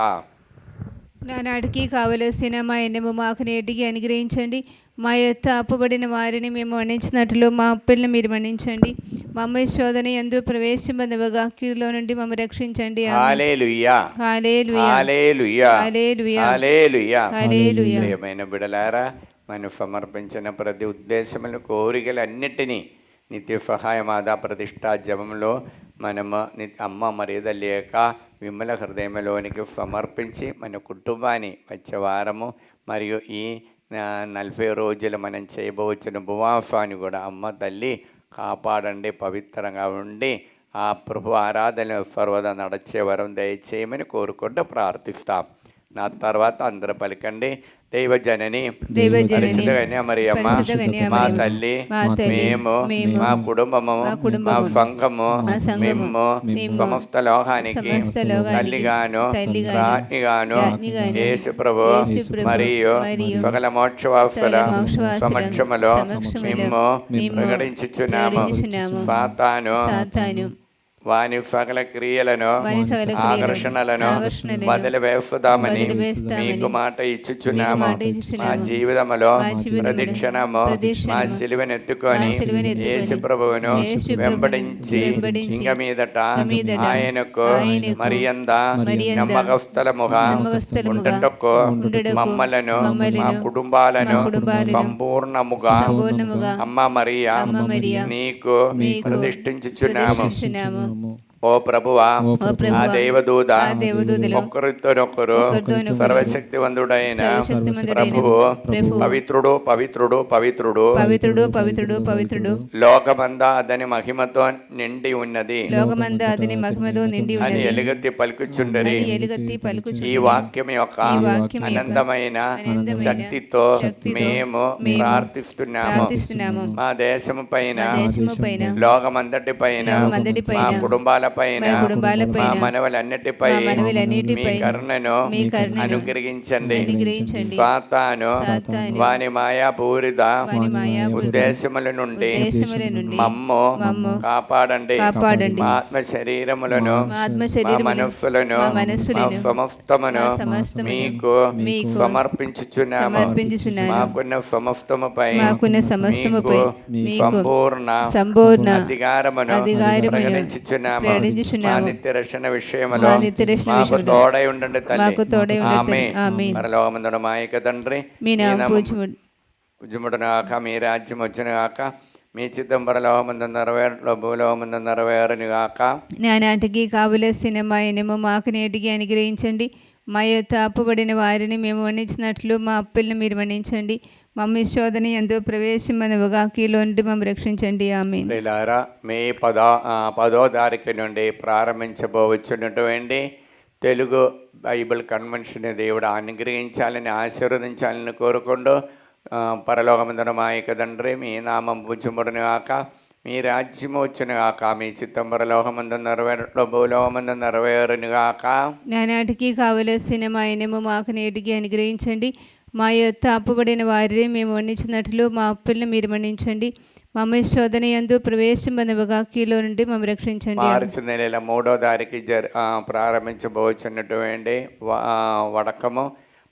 నానాటికి కావలసిన మా ఎన్నెము మాకు నేటికి అనుగ్రహించండి. మా యొక్క అప్పుబడిన వారిని మేము మన్నించినట్లు మా అప్పులను మీరు మన్నించండి. మా అమ్మ శోధన యందు ప్రవేశింపనివ్వగా కీడులో నుండి మమ్మల్ని రక్షించండి. హల్లెలూయా హల్లెలూయా హల్లెలూయా హల్లెలూయా హల్లెలూయా. హల్లెలూయా. ప్రియమైన బిడ్డలారా, మనం సమర్పించిన ప్రతి ఉద్దేశములు కోరికలన్నిటినీ నిత్య సహాయం ఆదా ప్రతిష్టా జపంలో మనము అమ్మ మర్యాద లేక విమల హృదయంలోనికి సమర్పించి మన కుటుంబాన్ని వచ్చే వారము మరియు ఈ 40 రోజులు మనం చేయబోచిన ఉపవాసాన్ని కూడా అమ్మ తల్లి కాపాడండి, పవిత్రంగా ఉండి ఆ ప్రభు ఆరాధన సర్వదా నడిచే వరం దయచేయమని కోరుకుంటూ ప్రార్థిస్తాం. నా తర్వాత అందరూ పలికండి. దైవజనని దైవజనని, పరిశుద్ధ కన్యామరియమ్మ, పరిశుద్ధ కన్యామరియమ్మ, మా తల్లి, మా తల్లి, మేము, మేము, మా కుటుంబము, మా సంఘము, మేము సమస్త లోకానికి తల్లిగాను రాజ్ఞిగాను యేసు ప్రభు మరియు సకల మోక్షవాసుల సమక్షములో మేము ప్రకటించుచున్నాము. సాతాను వాని సకల క్రియలను ఆకర్షణలను వదిలివేస్తామని మీకు మాట ఇచ్చుచున్నాము. మా జీవితములో ప్రతిక్షణము మా సిలువనెత్తుకొని యేసు ప్రభువును వెంబడించి ఇంక మీదట ఆయనకు మరియంద నమ్మకస్థలముగా ఉండుటకు మమ్మలను మా కుటుంబాలను సంపూర్ణముగా అమ్మ మరియా నీకు ప్రతిష్ఠించుచున్నాము. ఓ ప్రభువా, ఆ దేవదూత ఒక్కరితోనొక్కరు సర్వశక్తివంతుడైన ప్రభువు పవిత్రుడు పవిత్రుడు పవిత్రుడు పవిత్రుడు పవిత్రుడు పవిత్రుడు లోకమంతా అతని మహిమతో నిండి ఉన్నది అని ఎలుగెత్తి పలుకుచుండరి. ఈ వాక్యం యొక్క అనంతమైన శక్తితో మేము ప్రార్థిస్తున్నాము. మా దేశము పైన లోకమంతటి పైన మా కుటుంబాల పైన మా మనవలన్నిటిపై మీ కరుణను అనుగ్రహించండి. సాతాను వాని మాయాపూరిత ఉద్దేశముల నుండి మమ్ము కాపాడండి. మా ఆత్మ శరీరములను మా మనస్సులను సమస్తమును మీకు సమర్పించుచున్నాము. మాకున్న సమస్తముపై సంపూర్ణ అధికారమును ప్రకటించుచున్నాము. నిత్య రక్షణ విషయములో మాకు తోడై ఉండండి తల్లి. ఆమేన్. పరలోకమందున్న మా యొక్క తండ్రి, పూజ్యముడును గాక, మీ రాజ్యం వచ్చును గాక, మీ చిత్తం పరలోకమందు నెరవేరులో భూలోకమందు నెరవేరును గాక. నానాటికి కావలసిన మా ఇనము మాకు నేటికి అనుగ్రహించండి. మా యొక్క అప్పుబడిన వారిని మేము మన్నించినట్లు మా అప్పులను మీరు మన్నించండి. మమ్మీ శోధన ఎంతో ప్రవేశమనవుగా కీలో నుండి మమ్మల్ని రక్షించండి. ఆమేన్. మే 10వ తారీఖు నుండి ప్రారంభించబోవచ్చున్నటువంటి తెలుగు బైబిల్ కన్వెన్షన్ దేవుడు అనుగ్రహించాలని ఆశీర్వదించాలని కోరుకుంటూ, పరలోకమందున మా యొక్క తండ్రి, మీ నామం పూజ్యముడును గాక, మీ రాజ్యము వచ్చును గాక, మీ చిత్తం పరలోకమందు నెరవేరులో భూలోకమందు నెరవేరును గాక. నానాటికి కావలసిన మా ఇనము మాకు నేటికి అనుగ్రహించండి. మా యొక్క అప్పుబడిన వారిని మేము మన్నించినట్లు మా అప్పులను మీరు మన్నించండి. మమ్మ శోధన యందు ప్రవేశమనవుగా కీలో నుండి మమ్మల్ని రక్షించండి. మార్చి నెల 3వ తారీఖు ప్రారంభించబోచున్నటువంటి వడకము,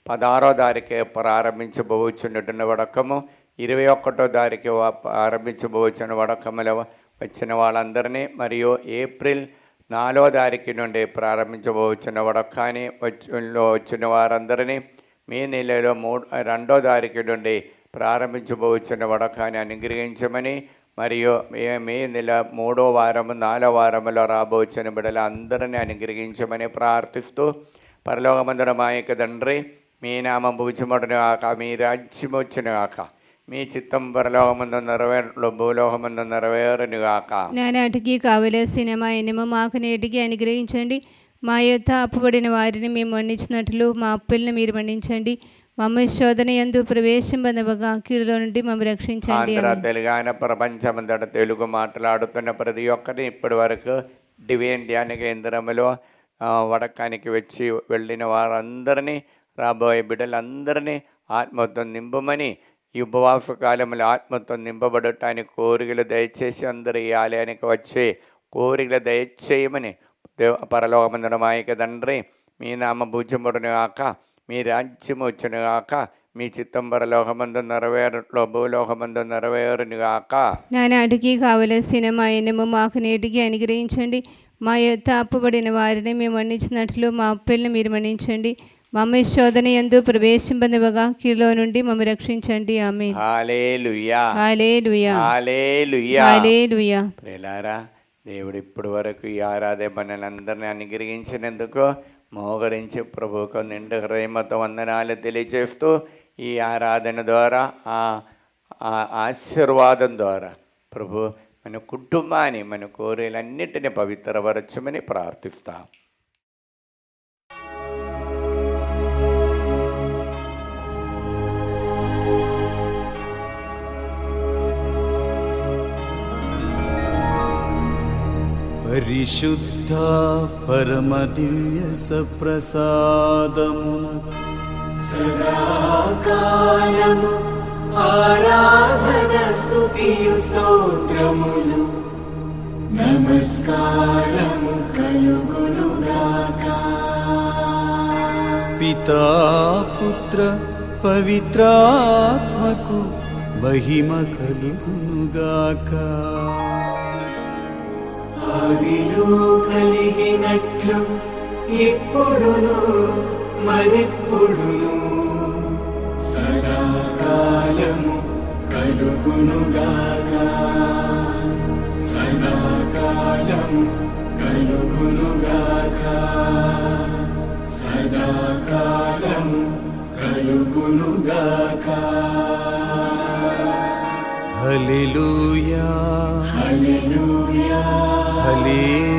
16వ తారీఖు ప్రారంభించబోచున్నటువంటి వడకము, 21వ తారీఖు ప్రారంభించబోచున్న వడకములో వచ్చిన వాళ్ళందరినీ, మరియు ఏప్రిల్ 4వ తారీఖు నుండి ప్రారంభించబోచున్న వడకాన్ని వచ్చిన వారందరినీ, మే నెలలో 2వ తారీఖు నుండి ప్రారంభించబోచున్న వడకాన్ని అనుగ్రహించమని, మరియు మే నెల 3వ వారము 4వ వారములో రాబోచున్న బిడ్డల అందరినీ అనుగ్రహించమని ప్రార్థిస్తూ, పరలోకమందున మా యొక్క తండ్రి, మీ నామం పూజ్యముడును గాక, మీ రాజ్యం వచ్చును గాక, మీ చిత్తం పరలోకమందు నెరవేరులో భూలోకమందు నెరవేరును గాక. నానాటికి కావలసిన మా ఇనము మాకు నేటికి అనుగ్రహించండి. మా యొక్క అప్పుబడిన వారిని మేము మన్నించినట్లు మా అప్పులను మీరు మన్నించండి. మమ్మ శోధన యందు ప్రవేశింపనవగా కీడులో నుండి మమ్మల్ని రక్షించండి. తెలంగాణ ప్రపంచమంతట తెలుగు మాట్లాడుతున్న ప్రతి ఒక్కరిని ఇప్పటి వరకు డివైన్ ధ్యాన కేంద్రంలో వడకానికి వచ్చి వెళ్ళిన వారందరినీ, రాబోయే బిడ్డలందరినీ ఆత్మతో నింపమని, ఈ ఉపవాస కాలంలో ఆత్మతో నింపబడటానికి కోరికలు దయచేసి అందరూ ఈ ఆలయానికి వచ్చి కోరికలు దయచేయమని, పరలోకమందున మా యొక్క తండ్రి, మీ నామ పూజ్యముడును గాక, మీ రాజ్యము వచ్చును గాక, మీ చిత్తం పరలోకమందు నెరవేరులో భూలోకమందు నెరవేరును గాక. నానాటికి కావలసిన మా ఇనము మాకు నేటికి అనుగ్రహించండి. మా యొక్క అప్పుబడిన వారిని మేము మన్నించినట్లు మా అప్పులను మీరు మన్నించండి. మమ్మ శోధన యందు ప్రవేశింపనివ్వగా కీలో నుండి మమ్మల్ని రక్షించండి. ఆమేన్. హల్లెలూయా, హల్లెలూయా, హల్లెలూయా, హల్లెలూయా. ప్రియులారా, దేవుడు ఇప్పటి వరకు ఈ ఆరాధన మనలందరినీ అనుగ్రహించినందుకు మోకరించి ప్రభువుకు నిండు హృదయమతో వందనాలు తెలియజేస్తూ, ఈ ఆరాధన ద్వారా ఆశీర్వాదం ద్వారా ప్రభు మన కుటుంబాన్ని, మన కోరికలన్నిటిని పవిత్రపరచమని ప్రార్థిస్తాం. పరిశుద్ధ పరమ దివ్య సప్రసాదమున సదాకాలము ఆరాధన స్తుతియు స్తోత్రములు నమస్కారము కలుగునుగాక. పితా పుత్ర పవిత్రాత్మకు మహిమ కలుగునుగాక. ఆదిలో కలిగినట్లు ఇప్పుడును మరెప్పుడును సదాకాలము కలుగునుగాక. సదాకాలము కలుగునుగాక. సదాకాలము కలుగునుగాక. హల్లెలూయా హల్లెలూయా హల్లెలూయా.